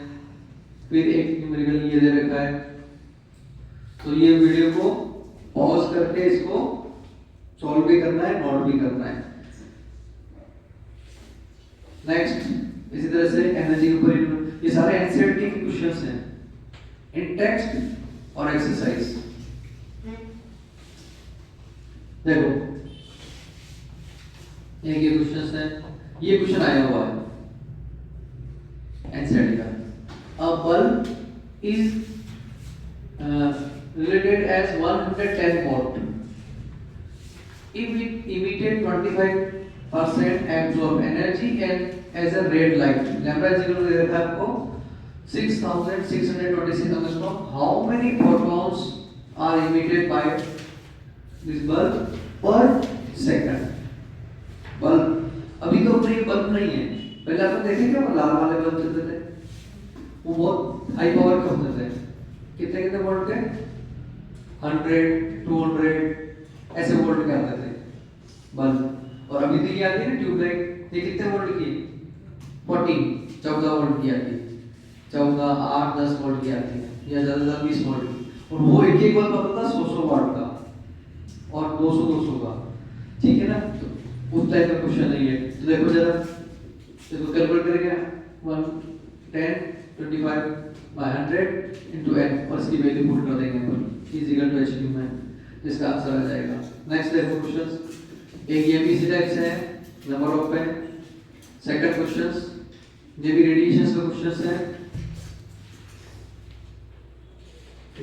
फिर एक न्यूमेरिकल ये दे रखा है, तो ये वीडियो को पॉज करके इसको सॉल्व भी करना है, नोट भी करना है। नेक्स्ट इसी तरह से एनर्जी के ऊपर ये सारे एनसीईआरटी के क्वेश्चंस हैं इन टेक्स्ट और एक्सरसाइज। देखो एक ये क्वेश्चन है, ये क्वेश्चन आया हुआ है एनसीईआरटी का। अ bulb is related as 110 watt if it emitted 25% absorb energy and as a red light, lambda is equal to दे रखा है आपको 6626 angstrom। how many photons are emitted by this bulb per second। Bulb अभी तो अपने बल्ब नहीं है, पहले अपन देखे क्या वो लाल वाले बल्ब चलते थे, वो बहुत हाई पावर के होते थे, कितने कितने वोल्ट के, 100 200 ऐसे वोल्ट के आते थे बल्ब। और अभी तो ये आती है ना ट्यूबलाइट, ये कितने वोल्ट की, 14 वोल्ट की आती है, 14 8 10 वोल्ट की आती है, या ज्यादा ज्यादा 20 वोल्ट की। और वो एक एक बल्ब आता था 100 वाट का और 200 का। ठीक है ना, तो उस टाइप का क्वेश्चन नहीं है। तो देखो जरा, देखो कैलकुलेट करेंगे 110 25 by 100 into n, और इसकी वैल्यू पुट कर देंगे अपन is equal to h cube में, इसका आंसर आ जाएगा। नेक्स्ट देखो क्वेश्चंस, एक ये भी इसी टाइप से है, नंबर ऑफ पे। सेकंड क्वेश्चंस ये भी रेडिएशंस का क्वेश्चंस है।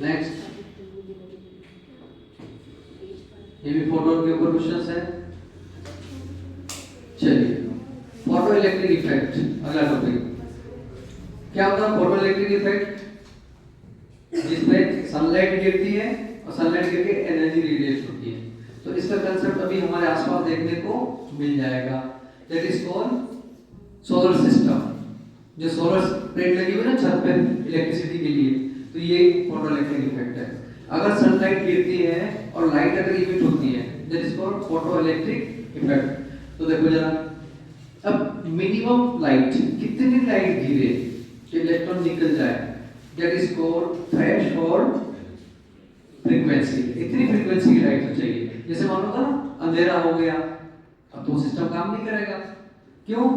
नेक्स्ट ये भी फोटोन के ऊपर क्वेश्चंस है। चलिए फोटो इलेक्ट्रिक इफेक्ट, अगला टॉपिक क्या होता है फोटो इलेक्ट्रिक इफेक्ट, जिसमें सनलाइट गिरती है और सनलाइट गिर के एनर्जी रेडिएट होती है। तो इसका कंसेप्ट अभी हमारे आसपास देखने को मिल जाएगा, that is called solar system. जो सोलर प्लेट लगी हुई है ना छत पे इलेक्ट्रिसिटी के लिए, तो ये फोटो इलेक्ट्रिक इफेक्ट है। अगर सनलाइट गिरती है और लाइट अगर इमिट होती है, that is called photo electric effect. तो देखो जरा, अब मिनिमम लाइट, कितनी लाइट गिरे कि इलेक्ट्रॉन निकल जाए, that is called threshold frequency. इतनी फ्रीक्वेंसी की लाइट तो चाहिए। जैसे मान लो ना अंधेरा हो गया, अब तो सिस्टम काम नहीं करेगा। क्यों?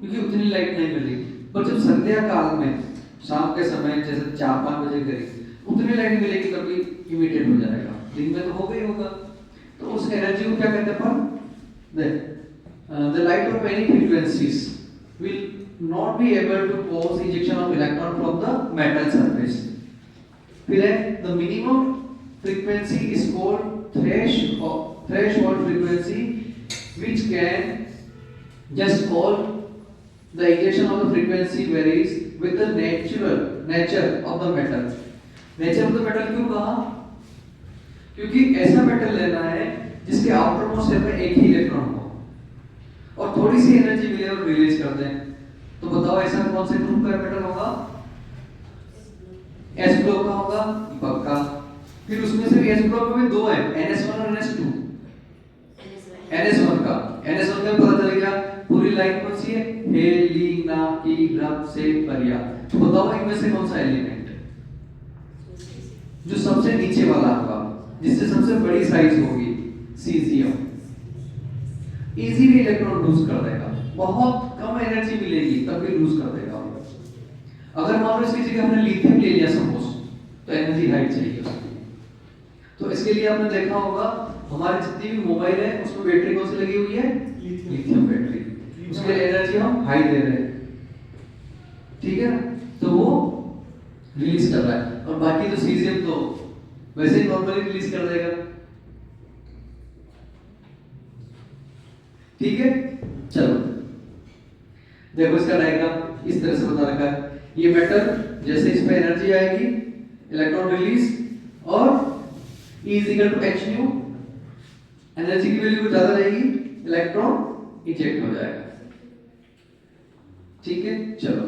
क्योंकि उतनी लाइट नहीं मिल रही। पर जब संध्या काल में, शाम के समय जैसे 4-5 बजे करीब उतनी लाइट मिलेगी तभी इमिटेड हो जाएगा। दिन में तो हो गई होगा। तो उस एनर्जी को क्या कहते हैं अपन, the light of any frequencies will not be able to cause ejection of electron from the metal surface. फिर है the minimum frequency is called threshold frequency, which can just call the ejection of the frequency varies with the nature of the metal. Nature of the metal क्यों कहा? क्योंकि ऐसा मेटल लेना है जिसके आउटर मोस्ट शेल में एक ही इलेक्ट्रॉन हो और थोड़ी सी एनर्जी मिले और रिलीज कर दें। तो बताओ ऐसा कौन से ग्रुप का मेटल होगा? एस ग्रुप का होगा पक्का। फिर उसमें से भी एस ग्रुप में भी दो है, NS1 और NS2। NS1 का पता चल गया पूरी लाइन कौन सी है, हेलिना की रब से परिया। तो बताओ इनमें से कौन सा एलिमेंट जो सबसे नीचे वाला होगा, जिससे सबसे बड़ी साइज होगी, सीजियम। इजीली इलेक्ट्रॉन लूज कर देगा, बहुत कम एनर्जी मिलेगी तब भी लूज कर देगा। अगर मान लो इसकी जगह हमने लिथियम ले लिया सपोज, तो एनर्जी हाई चाहिए उसकी। तो इसके लिए आपने देखा होगा हमारे जितनी भी मोबाइल है उसमें बैटरी कौन सी लगी हुई है, लिथियम बैटरी। उसके लिए एनर्जी हम हाई दे रहे हैं, ठीक है ना, तो वो रिलीज कर रहा है। और बाकी तो सीजियम तो वैसे ही नॉर्मली रिलीज कर देगा, ठीक है। चलो देखो इसका डायग्राम इस तरह से बता रखा है। ये मेटल जैसे इस पे एनर्जी आएगी, इलेक्ट्रॉन रिलीज और E is equal to h nu, energy की वैल्यू ज्यादा रहेगी, इलेक्ट्रॉन इजेक्ट हो जाएगा, ठीक है। चलो,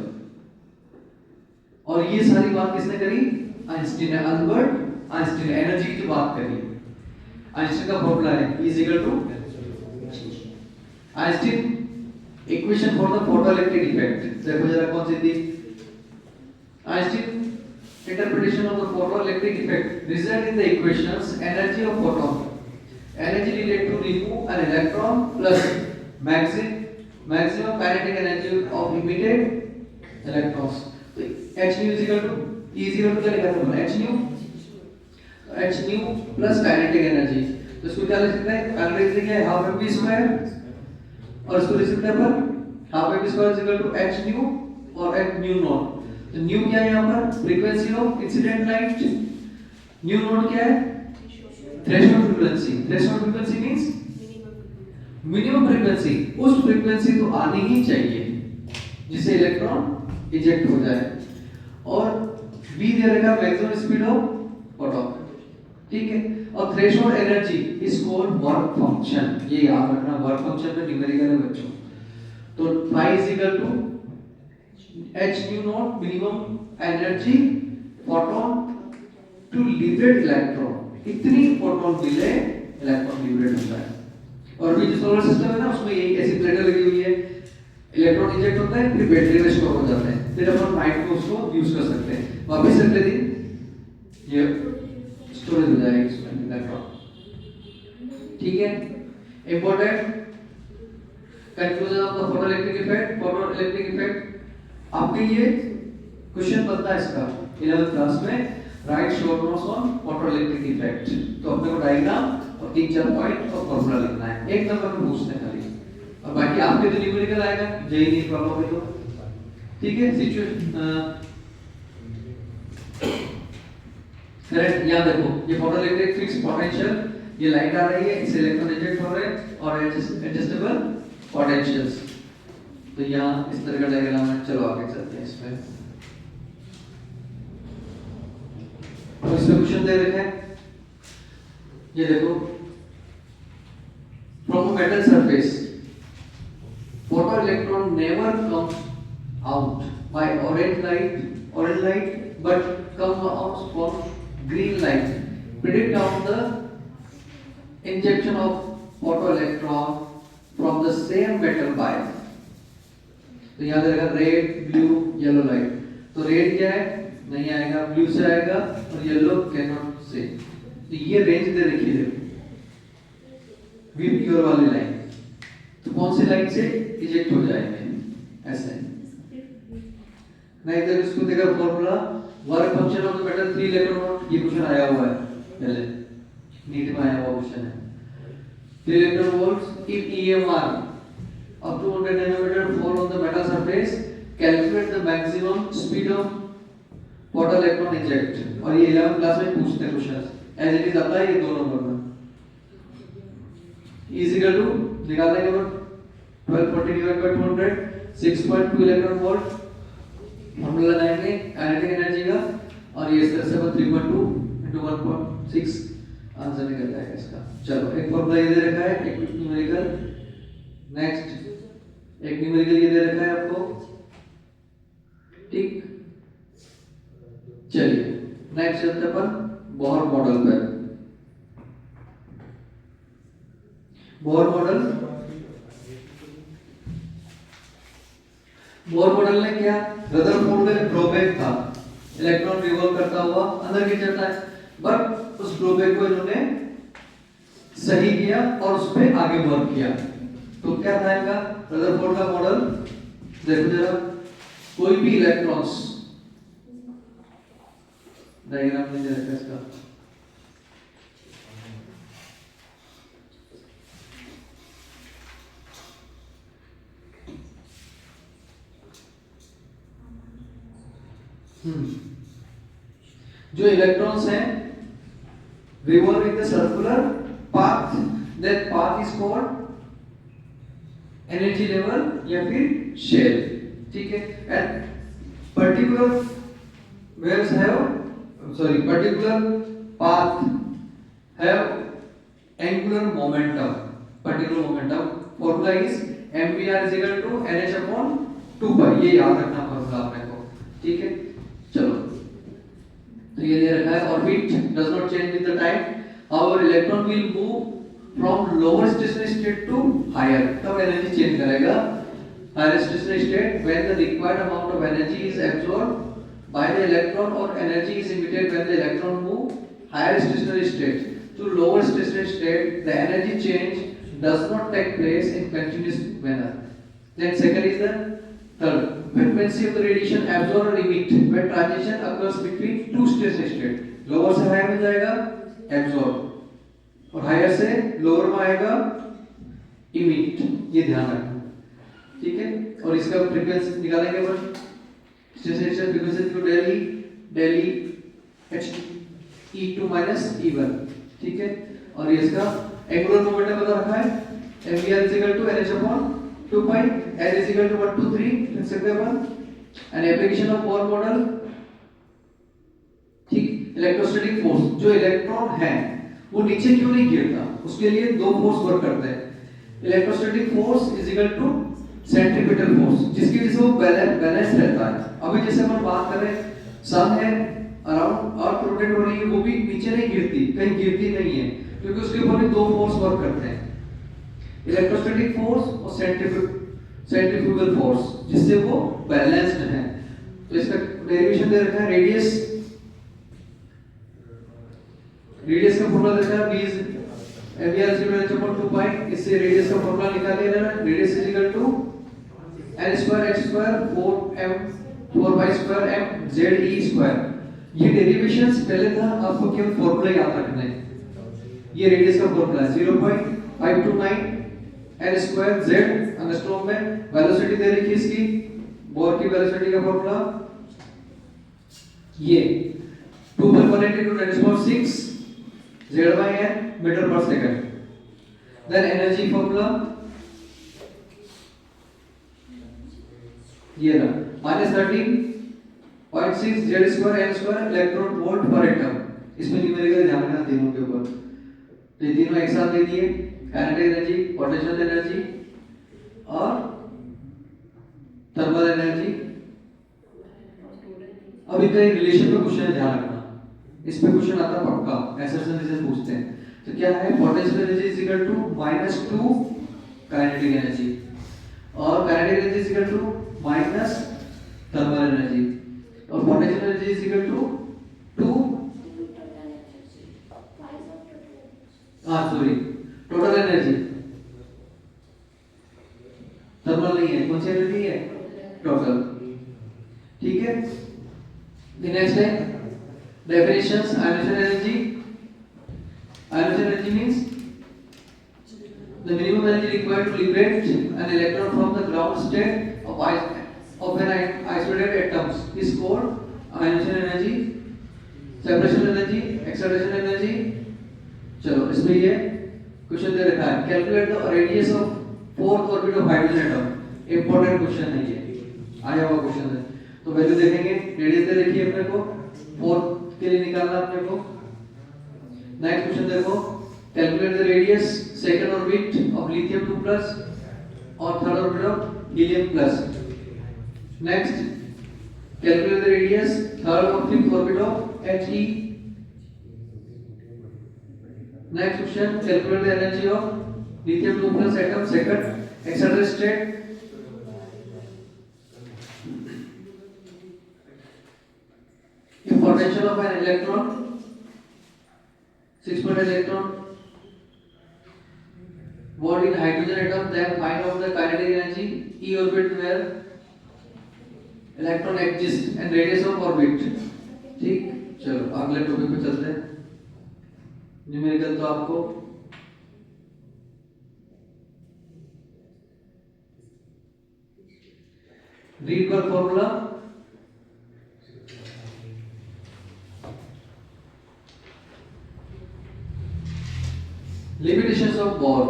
और ये सारी बात किसने करी? आइंस्टीन ने, अल्बर्ट आइंस्टीन ने एनर्जी की बात करी। आइंस्टीन का फॉर्मूला है E is equal to Einstein equation for the photoelectric effect. देखो जरा कौन सी थी? Einstein interpretation of the photoelectric effect result in the equations energy of photon, energy needed to remove an electron plus maximum kinetic energy of emitted electrons. तो h nu is equal to E is equal to क्या लिखा था हमने? h nu plus kinetic energy। तो इसको क्या लिख सकते हैं? काइनेटिक है हाफ mv स्क्वायर और इसको लिख सकते हैं अपन half mv square is equal to h nu और h nu नॉट। तो न्यू क्या है यहाँ पर? Frequency of incident light. Nu naught क्या है? Threshold frequency. Threshold frequency means minimum frequency. उस फ्रीक्वेंसी तो आनी ही चाहिए जिससे इलेक्ट्रॉन इजेक्ट हो जाए। और v दे रखा मैक्सिमम स्पीड ऑफ फोटॉन, ठीक है। और threshold energy is called work function. ये याद रखना, वर्क फंक्शन में न्यूमेरिकल है बच्चों। तो phi is equal to h nu naught minimum energy photon to liberate electron। कितनी फोटोन मिले इलेक्ट्रॉन लिबरेट होता है। और भी जो सोलर सिस्टम है ना उसमें यही ऐसी प्लेटें लगी हुई है, इलेक्ट्रॉन इंजेक्ट होता है फिर बैटरी में स्टोर हो जाते हैं, फिर अपन नाइट को उसको यूज कर सकते हैं। वापस अगले दिन ये स्टोरेज हो जाएगी इसमें इलेक्ट्रॉन, ठीक है। Important conclusion of the photoelectric effect. Photoelectric effect आपके ये क्वेश्चन बनता है इसका 11th क्लास में, right short notes on photoelectric effect. तो अपने को डायग्राम और 3-4 पॉइंट और फॉर्मूला लिखना है, एक नंबर में पूछते हैं खाली। और बाकी आपके जो न्यूमेरिकल आएगा जेई नहीं प्रॉब्लम होगी तो ठीक है। करेक्ट। यहाँ देखो ये फोटोइलेक्ट्रिक फिक्स पोटेंशियल, ये लाइट आ रही है, इससे इलेक्ट्रॉन इजेक्ट हो रहे हैं और एडजस्टेबल पोटेंशियल्स। तो यहाँ इस तरह का डायग्राम है। चलो आगे चलते हैं इसमें। तो इसमें क्वेश्चन दे रखे हैं, ये देखो, from a metal surface photoelectron never comes out by orange light but come out from green light. Predict down the injection of photoelectron from the same metal wire. तो यहाँ देगा रेड ब्लू येलो लाइट. तो रेड क्या है, नहीं आएगा, ब्लू से आएगा और येलो कैन नॉट से. तो ये रेंज दे रखी है वीव क्योर वाली लाइन. तो कौन सी लाइन से इजेक्ट हो जाएंगे ऐसे. नहीं तो इसको देखा formula work function of the metal 3 electron volt. ये क्वेश्चन आया हुआ है पहले नीट में आया हुआ क्वेश्चन है. 3 electron volts if EMR up to 100 nanometer fall on the metal surface, calculate the maximum speed of photoelectron eject. और ये 11th क्लास में पूछते हैं क्वेश्चन एज इट इज आता है ये 2 नंबर में. is equal to निकालने के बाद 1240 divided by 200 6.2 electron volt formula लगाएंगे काइनेटिक एनर्जी का. और ये इस तरह से 3.2 into 1.6 आंसर निकल जाएगा इसका. चलो एक फॉर्मूला ये दे रखा है, एक न्यूमेरिकल. नेक्स्ट एक न्यूमेरिकल ये दे रखा है आपको. ठीक, चलिए नेक्स्ट चलते हैं अपन बोहर मॉडल पे. बोहर मॉडल ने क्या, रदरफोर्ड का ड्रॉबैक था, इलेक्ट्रॉन रिवॉल्व करता हुआ अंदर गिर जाता है. बट उस ड्रॉबैक को इन्होंने सही किया और उस पे आगे वर्क किया. तो क्या था इनका रदरफोर्ड का मॉडल. देखो जरा, कोई भी इलेक्ट्रॉन्स डायग्राम में दे रखा है इसका. जो इलेक्ट्रॉन्स हैं revolving the circular path, that path is called energy level या फिर shell. ठीक है. and particular waves have particular path have angular momentum. particular momentum formula is mvr is equal to nh upon 2 pi. ये याद रखना फॉर्मूला आपने को. ठीक है. चलो तो ये दे रखा है orbit does not change with the time. Our electron will move from lower stationary state to higher. तब एनर्जी चेंज करेगा. Higher stationary state when the required amount of energy is absorbed by the electron और energy is emitted when the electron move higher stationary state to lower stationary state. The energy change does not take place in continuous manner. Then second is the third frequency of the radiation absorb or emit when transition occurs between two stationary state. lower से higher में जाएगा absorb और higher से lower में आएगा emit. ये ध्यान रखना. ठीक है. और इसका फ्रीक्वेंसी निकालेंगे अपन. स्टेशनरी फ्रीक्वेंसी को डेली h(e2 - e1). ठीक है. और ये इसका एंगुलर मोमेंटम बता रखा है mvr is equal to nh upon 2 pi. L is equal to 1 2 3 लिख सकते हैं अपन. An application of Bohr model. ठीक. इलेक्ट्रोस्टैटिक फोर्स, जो इलेक्ट्रॉन है वो नीचे क्यों नहीं गिरता, उसके लिए दो फोर्स वर्क करते हैं. Electrostatic force is equal to centripetal force, जिसकी वजह से वो बैलेंस रहता है. अभी जैसे हम बात कर रहे हैं, सन है अराउंड अर्थ रोटेट हो रही है, वो भी नीचे नहीं गिरती, कहीं गिरती नहीं है, क्योंकि उसके ऊपर भी दो फोर्स वर्क करते हैं, इलेक्ट्रोस्टैटिक फोर्स और सेंट्रीफ्यूगल फोर्स, जिससे वो बैलेंस्ड है. तो इसका डेरिवेशन दे रखा है. रेडियस का फॉर्मूला दे रखा है v is mvr is equal to 2 pi. इससे रेडियस का फॉर्मूला निकाल लिया है. Radius is equal to l square h square 4y स्क्वायर m z e स्क्वायर. ये डेरिवेशंस पहले था, आपको केवल फॉर्मूला याद रखना है. ये रेडियस का फॉर्मूला है 0.529 l स्क्वायर z एंगस्ट्रॉम में. वेलोसिटी दे रखी है इसकी, बोर की वेलोसिटी का फॉर्मूला ये 2.182 × 10⁶ z/n metre per second. Then energy formula ये रहा -13.6 z square l square electron volt पर एटम. इसमें न्यूमेरिकल ध्यान रखना तीनों के ऊपर. तो ये तीनों एक साथ दे दिए, काइनेटिक एनर्जी, पोटेंशियल एनर्जी और थर्मल एनर्जी अब इनका एक रिलेशन पे क्वेश्चन ध्यान रखना, इस पे क्वेश्चन आता पक्का, एसर्शन रीजन पूछते हैं। तो क्या है, potential energy is equal to -2 kinetic energy, और kinetic energy is equal to minus thermal energy, और potential energy is equal to 2 sorry total energy, thermal नहीं है, कौन सी एनर्जी है, टोटल। ठीक है, नेक्स्ट है definitions. Ionisation energy, ionisation energy means the minimum energy required to liberate an electron from the ground state of an isolated atoms is called ionization energy, separation energy, excitation energy। चलो इसमें ये क्वेश्चन दे रखा है, calculate the radius of fourth orbit of hydrogen atom. Important question है ये, आया हुआ क्वेश्चन है। तो वैल्यू देखेंगे, रेडियस दे रखी है अपने को, फोर्थ के लिए निकालना अपने को। नेक्स्ट क्वेश्चन देखो, calculate the radius second orbit of lithium 2 plus और third orbit of helium plus. Next calculate the radius third और fifth orbit of He। Next question, calculate the energy of lithium 2 plus atom second excited state. If potential of an electron 6 electron what in hydrogen atom, then find out the kinetic energy E orbit where electron exists and radius of orbit। ठीक, चलो अगले टॉपिक पे चलते हैं। न्यूमेरिकल तो आपको रीड कर formula, limitations of Bohr।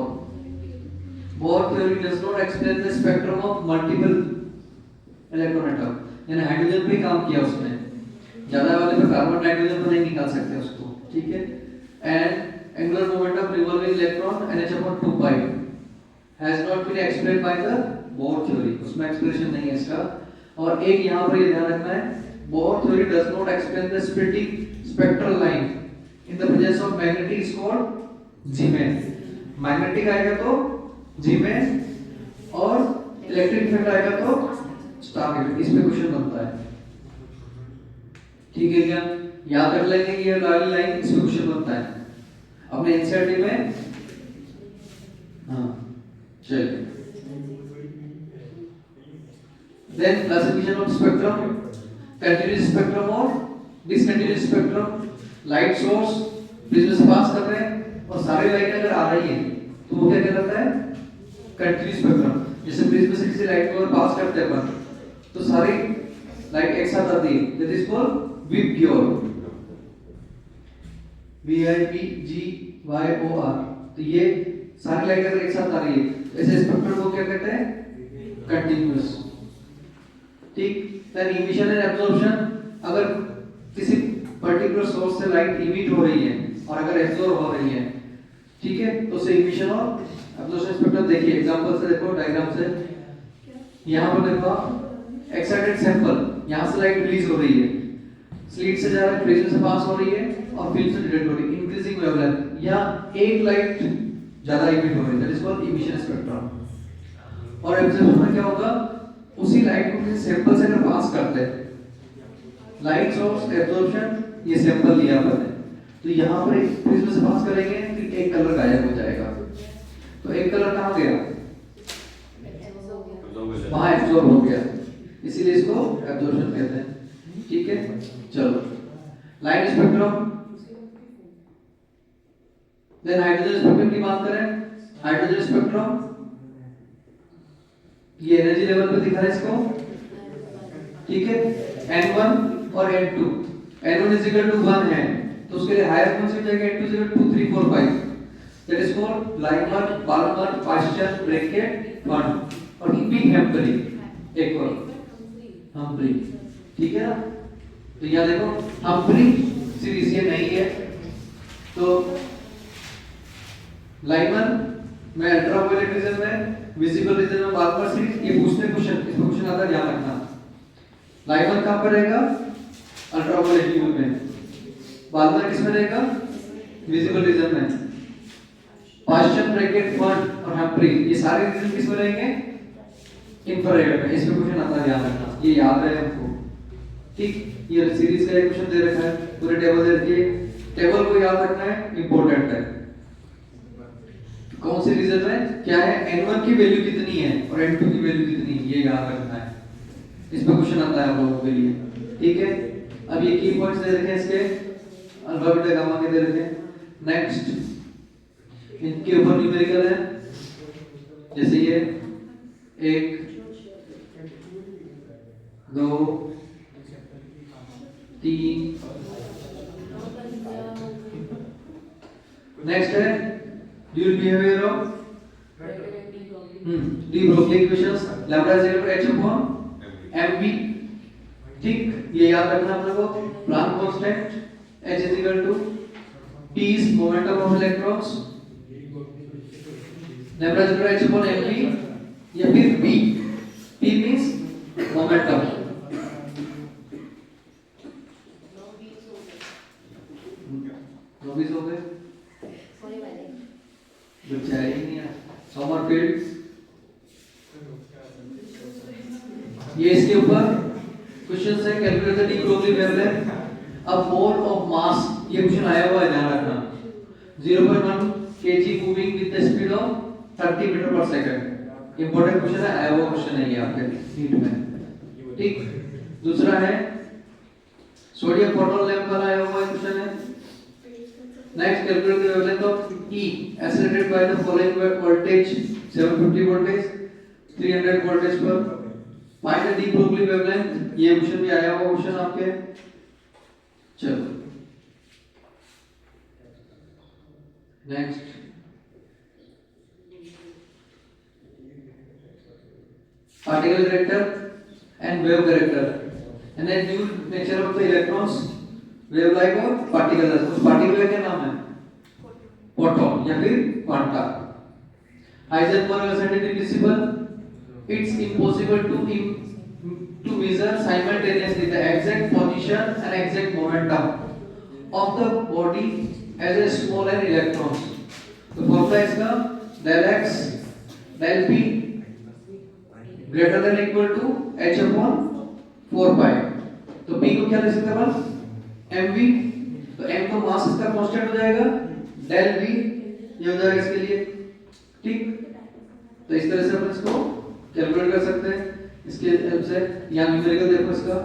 Bohr theory does not explain the spectrum of multiple electron atom, यानी हाइड्रोजन पे काम किया उसने, ज्यादा वाले पे कार्बन नाइट्रोजन पे नहीं निकाल सकते उसको। ठीक है, and angular momentum revolving electron NH/2 has not been explained by the Bohr theory, उसमें एक्सप्लेनेशन नहीं है इसका। और एक यहाँ पर ये ध्यान रखना है, Bohr theory does not explain the splitting spectral line in the presence of magnetic is called Zeeman। Magnetic आएगा तो Zeeman और इलेक्ट्रिक इफेक्ट आएगा तो स्टार इफेक्ट। इस पे क्वेश्चन बनता है। ठीक है क्या, याद कर लेंगे ये वाली लाइन, इस पे क्वेश्चन बनता है अपने एनसीईआरटी में। हाँ चलिए, then classification of spectrum, continuous spectrum और discontinuous spectrum. Light source prism से पास कर रहे हैं और सारी लाइट अगर आ रही है तो वो क्या कहलाता है, कंटीन्यूअस स्पेक्ट्रम। जैसे प्रिज्म से किसी लाइट को पास करते हैं अपन तो सारी लाइट एक साथ आती है, that is called VIBGYOR, VIBGYOR। तो ये सारी लाइट अगर एक साथ आ रही है ऐसे स्पेक्ट्रम को क्या कहते हैं, कंटीन्यूअस। ठीक, देन इमिशन एंड एब्जॉर्प्शन, अगर किसी पर्टिकुलर सोर्स से लाइट इमिट हो रही है और अगर एब्जॉर्ब हो रही है, ठीक है, तो उसे इमिशन और एब्जॉर्प्शन स्पेक्ट्रम। देखिए एग्जांपल से देखो, डायग्राम से, यहां पर देखो एक्साइटेड सैंपल, यहां से लाइट रिलीज हो रही है, स्लिट से जा रहा है, प्रिज्म से पास हो रही है और फिल्म से डिटेक्ट हो रही है, इंक्रीजिंग वेवलेंथ, या एक लाइट ज्यादा इमिट हो रही है, that is called emission spectrum. और एब्जॉर्प्शन में क्या होगा, उसी लाइट को किसी सैंपल से अगर पास करते हैं, लाइट सोर्स एब्जॉर्प्शन, ये सैंपल लिया अपन ने, तो यहां पर एक प्रिज्म से पास करेंगे तो एक कलर गायब हो जाएगा। तो एक कलर कहां गया, वहां एब्जॉर्ब हो गया, इसीलिए इसको एब्जॉर्प्शन कहते हैं। ठीक है, चलो light spectrum. Then hydrogen spectrum की बात करें, हाइड्रोजन स्पेक्ट्रम ये एनर्जी लेवल पे दिखा है इसको। ठीक है, N1 और N2, N1 is equal to 1 है तो उसके लिए हायर कौन सी हो जाएगा, N2 is equal to 2 3 4 5, that is called Lyman, Balmer, Paschen, Brackett, Fund और कीपिंग हेम्परी, एक और हम्फ्री। ठीक है ना, तो यहाँ देखो हम्फ्री सीरीज ये नहीं है, तो लाइमन में अल्ट्रावायलेट रीजन में, विजिबल रीजन में बाल्मर सीरीज, ये पूछते क्वेश्चन, इसमें क्वेश्चन आता है, ध्यान रखना। लाइमन कहां पर रहेगा, अल्ट्रावायलेट यूवी में। बाद में किसमें रहेगा? विजिबल रीजन में। पास्चन, ब्रैकेट, फर्न और हम्फ्री, ये सारे रीजन किसमें रहेंगे? इंफ्रारेड में। इसमें क्वेश्चन आता है, ध्यान रखना, ये याद रहे हमको। ठीक, ये सीरीज का एक क्वेश्चन दे रखा है, पूरे टेबल दे रखी है, टेबल को याद रखना है, इंपॉर्टेंट है। कौन से रीजन में क्या है, n1 की वैल्यू कितनी है और n2 की वैल्यू कितनी है, ये याद रखना है। इस पे क्वेश्चन आता है आप लोगों के लिए, ठीक है। अब ये की पॉइंट्स दे रखे हैं इसके, अल्फा बीटा गामा के दे रखे हैं। नेक्स्ट इनके ऊपर न्यूमेरिकल है, जैसे ये 1 2 3। नेक्स्ट है dual behaviour of de Broglie equations, lambda is equal to h upon mv। ठीक, ये याद रखना आप लोगों को। Planck constant h is equal to p is momentum of electrons, lambda is equal to h upon mv या फिर p। p means momentum. नोबिस हो गए, बच्चा ही नहीं है। समरफील्ड, ये इसके ऊपर क्वेश्चन है, calculate the de Broglie wavelength, a mole of mass, ये क्वेश्चन आया हुआ है, ध्यान रखना। 0.1 kg moving with the speed of 30 metre per second. Important question है, आया हुआ क्वेश्चन है ये आपके नीट में। ठीक, दूसरा है सोडियम फोटोन लैंप वाला आया हुआ क्वेश्चन है। Next, calculate the wavelength of E accelerated by the following voltage: 750 voltage, 300 voltage पर। Find the de Broglie wavelength, ये क्वेश्चन भी आया हुआ क्वेश्चन आपके। चलो next, particle character and wave character, and then new nature of the electrons, wave like और पार्टिकल। उस पार्टिकल का क्या नाम है? फोटॉन या फिर quanta. Heisenberg uncertainty principle, it's impossible to measure simultaneously the exact position and exact momentum of the body as a small an electrons. तो फॉर्मूला इसका del x del p greater than equal to h upon 4 pi. तो p को क्या लिख सकते हैं? mv, तो m तो मास इसका कांस्टेंट हो जाएगा, del v ये हो जाएगा इसके लिए। ठीक, तो इस तरह से अपन इसको कैलकुलेट कर सकते हैं इसके हेल्प से। यहां न्यूमेरिकल देखो इसका,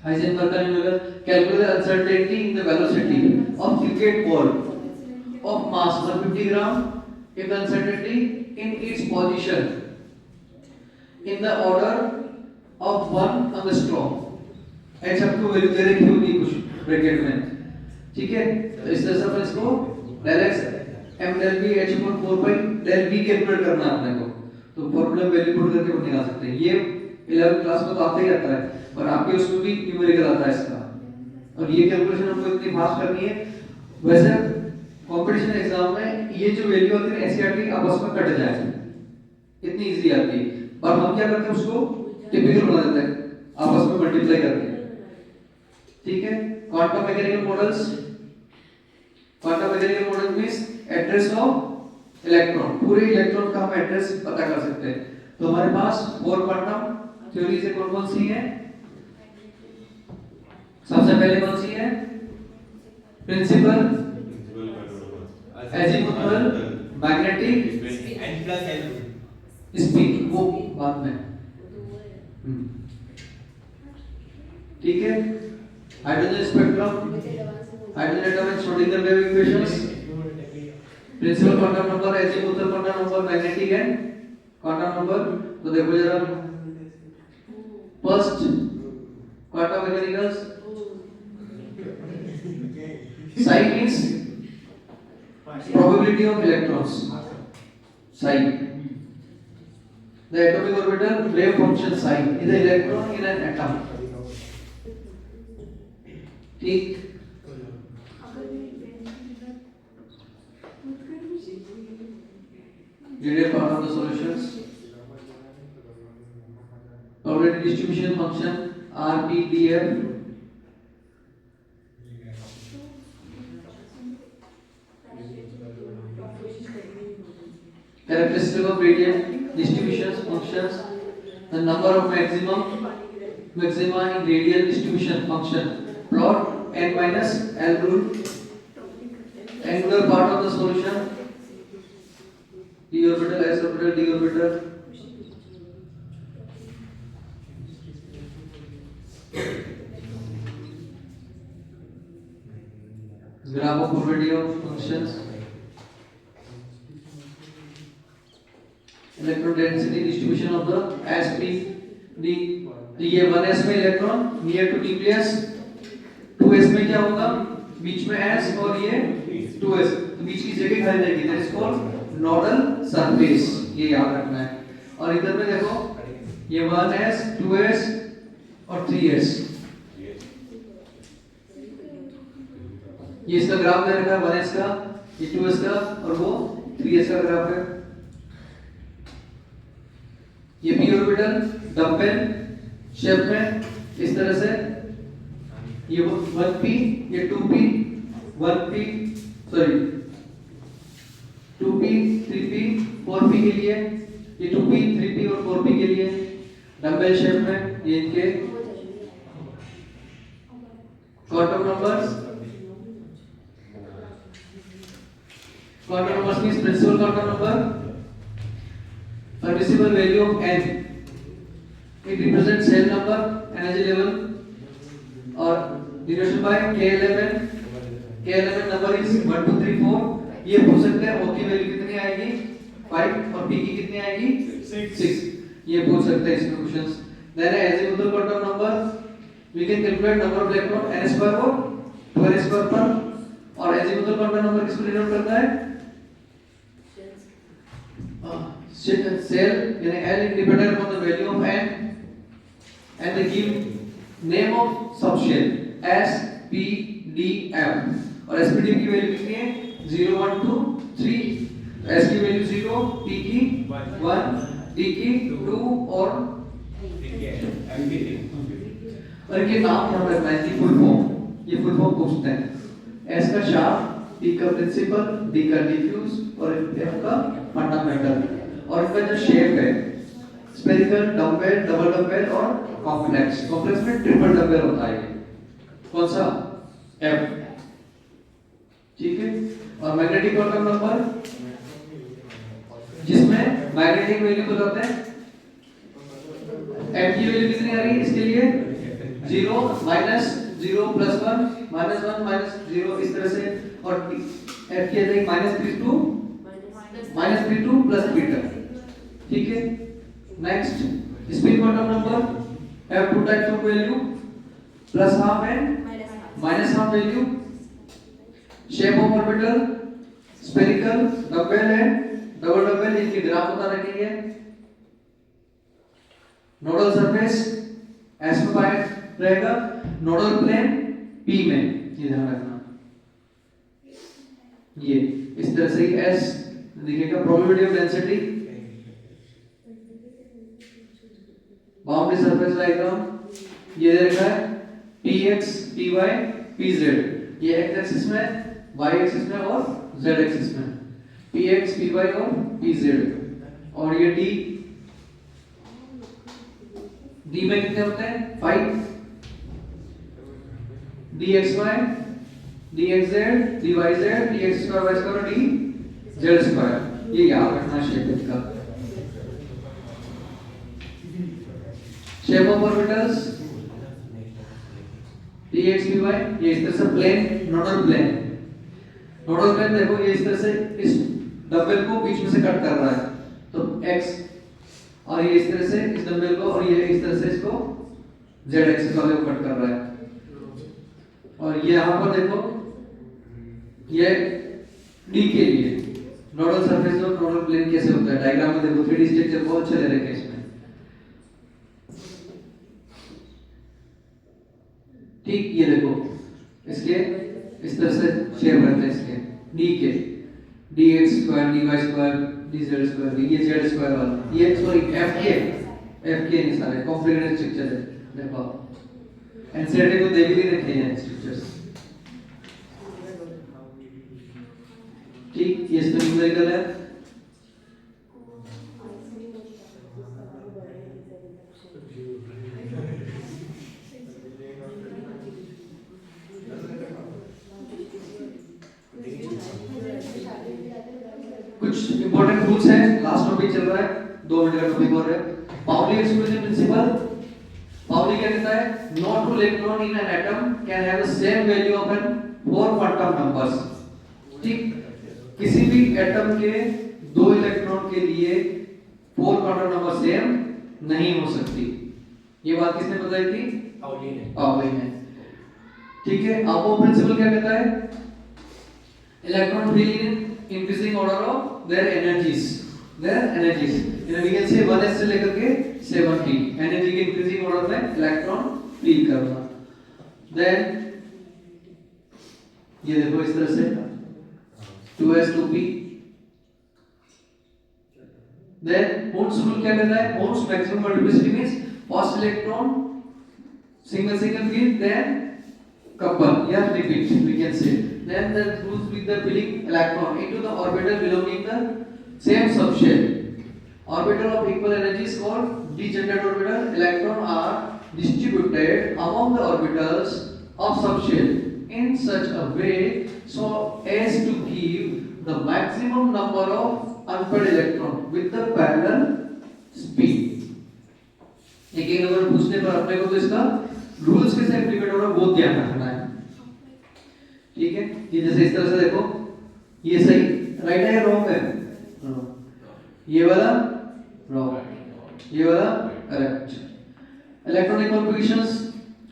हाइजेनबर्ग का numerical, calculate the uncertainty in the velocity of cricket ball of mass 150 gram if the uncertainty in its position in the order of 1 angstrom, h up to value दे रखी होगी कुछ ब्रैकेट में, ठीक है। तो इस तरह से अपन इसको del x m del v h upon 4 pi del v calculate करना है अपने को। तो फॉर्मूला में वैल्यू पुट करके अपन निकाल सकते हैं। ये 11th क्लास में तो आता ही रहता है, और आपके उसमें भी न्यूमेरिकल आता है इसका। और ये कैलकुलेशन हमको इतनी फास्ट करनी है। वैसे कंपटीशन एग्जाम में ये जो वैल्यू होती है एनसीईआरटी आपस में कट जाए, इतनी इजी आती है, पर हम क्या करते हैं उसको टिपिकल बना देते हैं आपस में मल्टीप्लाई करके। ठीक है, quantum mechanical models, quantum mechanical model means address of electron, पूरे इलेक्ट्रॉन का हम एड्रेस पता कर सकते हैं। तो हमारे पास 4 क्वांटम थ्योरी से कौन कौन सी है? सबसे पहले कौन सी है? Principal, azimuthal, magnetic, n plus l spin, वो बाद में। ठीक है, hydrogen spectrum, hydrogen atom and Schrodinger wave equations, principal quantum number, azimuthal quantum number, magnetic and quantum number. तो देखो जरा, first quantum mechanicals, psi means probability of electrons, psi, the atomic orbital wave function psi is an electron in an atom. ठीक, detailed part of the solutions, probability distribution function, R P D F characteristic of radial distributions functions, the number of maxima in radial distribution function, plot n minus L rule, angular part of the solution, d orbital, s orbital, d orbital, graph of probability of functions, electron density distribution of the sp तो ये 1s में electron near to nucleus, 2s में क्या होगा, बीच में s और ये 2s, तो बीच की जगह खाली रहेगी, that is called nodal surface, ये याद रखना है। और इधर में देखो ये 1s 2s और 3s, ये इसका ग्राफ दे रखा है 1s का, ये 2s का और वो 3s का ग्राफ है। ये p ऑर्बिटल डम्बल शेप में इस तरह से, ये 1p ये 2p 1p sorry 2p 3p 4p के लिए, ये 2p 3p और 4p के लिए डम्बल शेप में, ये इनके quantum numbers means principal quantum number, permissible value of n, it represents cell number, energy level, or denoted by k11 number is 1 2 3 4, ये पूछ सकते हैं O की वैल्यू कितनी आएगी 5 और P की कितनी आएगी 6, ये पूछ सकते हैं इसमें questions. then azimuthal quantum number we can calculate number of electron n square और 12 square पर, और azimuthal quantum number किसको डिनोट करता है, cell यानी L independent from the value of n and they give name of subshell S P D M, और S P D की वैल्यू कितनी है 0 1 2 3, S की वैल्यू 0, P की 1, D की 2 और इनके नाम याद रखना है, फुल फॉर्म पूछते हैं, S का शार्प, P का प्रिंसिपल, D का डिफ्यूज और F का फंडामेंटल, और इनका जो शेप है स्फेरिकल, डम्बल, डबल डम्बल और कॉम्प्लेक्स में ट्रिपल डम्बल होता है, कौन सा F, ठीक है। और मैग्नेटिक क्वांटम नंबर जिसमें मैग्नेटिक वैल्यू को बताते हैं, F की वैल्यू कितनी आ रही है इसके लिए 0 -0 +1 -1 -0 इस तरह से, और F की आ जाएगी -32 प्लस बीटा, ठीक है। Next spin quantum number have two types of value, plus half and minus half value, shape of orbital spherical, double and double double, इनके ग्राफ बता रखेंगे। नोडल सरफेस S में पाया रहेगा, नोडल प्लेन P में, ये ध्यान रखना, ये इस तरह से S दिखेगा। Probability of density, boundary surface diagram ये दे रखा है px py pz, ये x एक्सिस में, y एक्सिस में और z एक्सिस में, px py और pz, और ये d में कितने होते हैं 5, dxy dxz dyz dx square y square dz square, ये याद रखना शेप का। Shape of orbitals dx dy, ये इस तरह से प्लेन, नोडल प्लेन देखो, ये इस तरह से इस डबल को बीच में से कट कर रहा है, तो x, और ये इस तरह से इस डबल को, और ये इस तरह से इसको z एक्सिस वाले को कट कर रहा है, और ये यहाँ पर देखो ये d के लिए नोडल सरफेस और नोडल प्लेन कैसे होता है, डायग्राम में देखो 3D स्ट्रक्चर बहुत अच्छे दे रखे हैं इसमें, ठीक। ये देखो इसके इस तरह से शेप रहते हैं इसके, d के dx square dy square dz square, ये z स्क्वायर वाला, ये सॉरी f के नहीं सारे कॉम्प्लिकेटेड स्ट्रक्चर है, देखो एनसीईआरटी को देवी भी रखे हैं स्ट्रक्चर्स। ठीक, ये इसमें न्यूमेरिकल है। कुछ इंपॉर्टेंट रूल्स हैं, लास्ट टॉपिक चल रहा है, 2 मिनट का टॉपिक और है। Pauli exclusion principle. पाउली क्या कहता है? No two electron in an atom can have the same value of n 4 quantum numbers. ठीक, किसी भी एटम के 2 इलेक्ट्रॉन के लिए 4 क्वांटम नंबर सेम नहीं हो सकती। ये बात किसने बताई थी? पाउली ने। पाउली ने। ठीक है, अब वो प्रिंसिपल क्या कहता है? Electron feel in increasing order of their energies, you know we can say 1s से लेकर के 7t एनर्जी के इंक्रीजिंग ऑर्डर में इलेक्ट्रॉन फील करना। देन ये देखो इस तरह से 2s 2p। देन बोर्न्स रूल क्या कहता है? बोर्न्स maximum multiplicity means first electron single feel then couple, yeah, repeat we can say, then the goes with the filling electron into the orbital belonging the same subshell. Orbital of equal energy is called degenerate orbital. Electron are distributed among the orbitals of subshell in such a way so as to give the maximum number of unpaired electron with the parallel speed. एक नंबर पूछने पर अपने को तो इसका रूल्स कैसे एप्लीकेट हो रहा है वो ध्यान रखना है। ठीक है, ये जैसे इस तरह से देखो, ये सही राइट है या रॉन्ग है? ये वाला रॉन्ग, ये वाला correct. Electronic configurations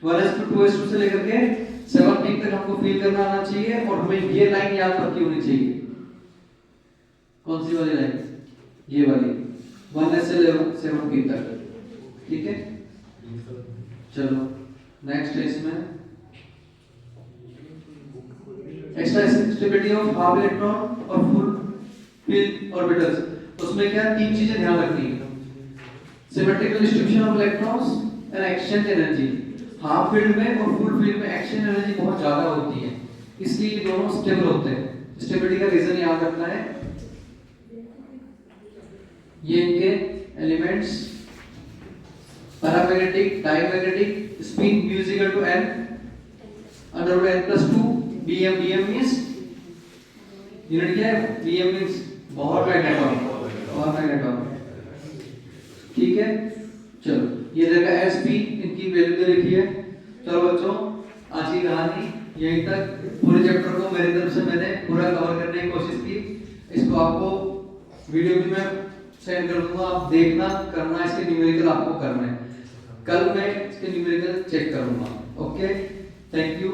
1s to 2s से लेकर के 7p तक हमको फील करना आना चाहिए और हमें ये लाइन याद रखी होनी चाहिए। कौन सी वाली लाइन? ये वाली 1s से 7p तक। ठीक है, चलो नेक्स्ट है इसमें extra stability of half electron और फुल फील्ड ऑर्बिटल्स। उसमें क्या 3 चीजें ध्यान रखनी है? Symmetrical distribution of electrons and exchange energy. Half field में और फुल फील्ड में एक्सचेंज एनर्जी बहुत ज्यादा होती है, इसलिए ये दोनों स्टेबल होते हैं। स्टेबिलिटी का रीजन याद रखना है, ये इनके elements paramagnetic, diamagnetic, spin mu is equal to n under root n plus 2 bm। bm means unit क्या है? bm means बहुत मैग्नेटॉन। ठीक है, चलो ये देखा sp इनकी वैल्यू दे रखी है। चलो बच्चों, आज की कहानी यहीं तक। पूरे चैप्टर को मेरी तरफ से मैंने पूरा कवर करने की कोशिश की। इसको आपको वीडियो भी मैं सेंड कर दूंगा, आप देखना, करना, इसके न्यूमेरिकल आपको करना है। कल मैं इसके न्यूमेरिकल चेक करूंगा। Okay, thank you.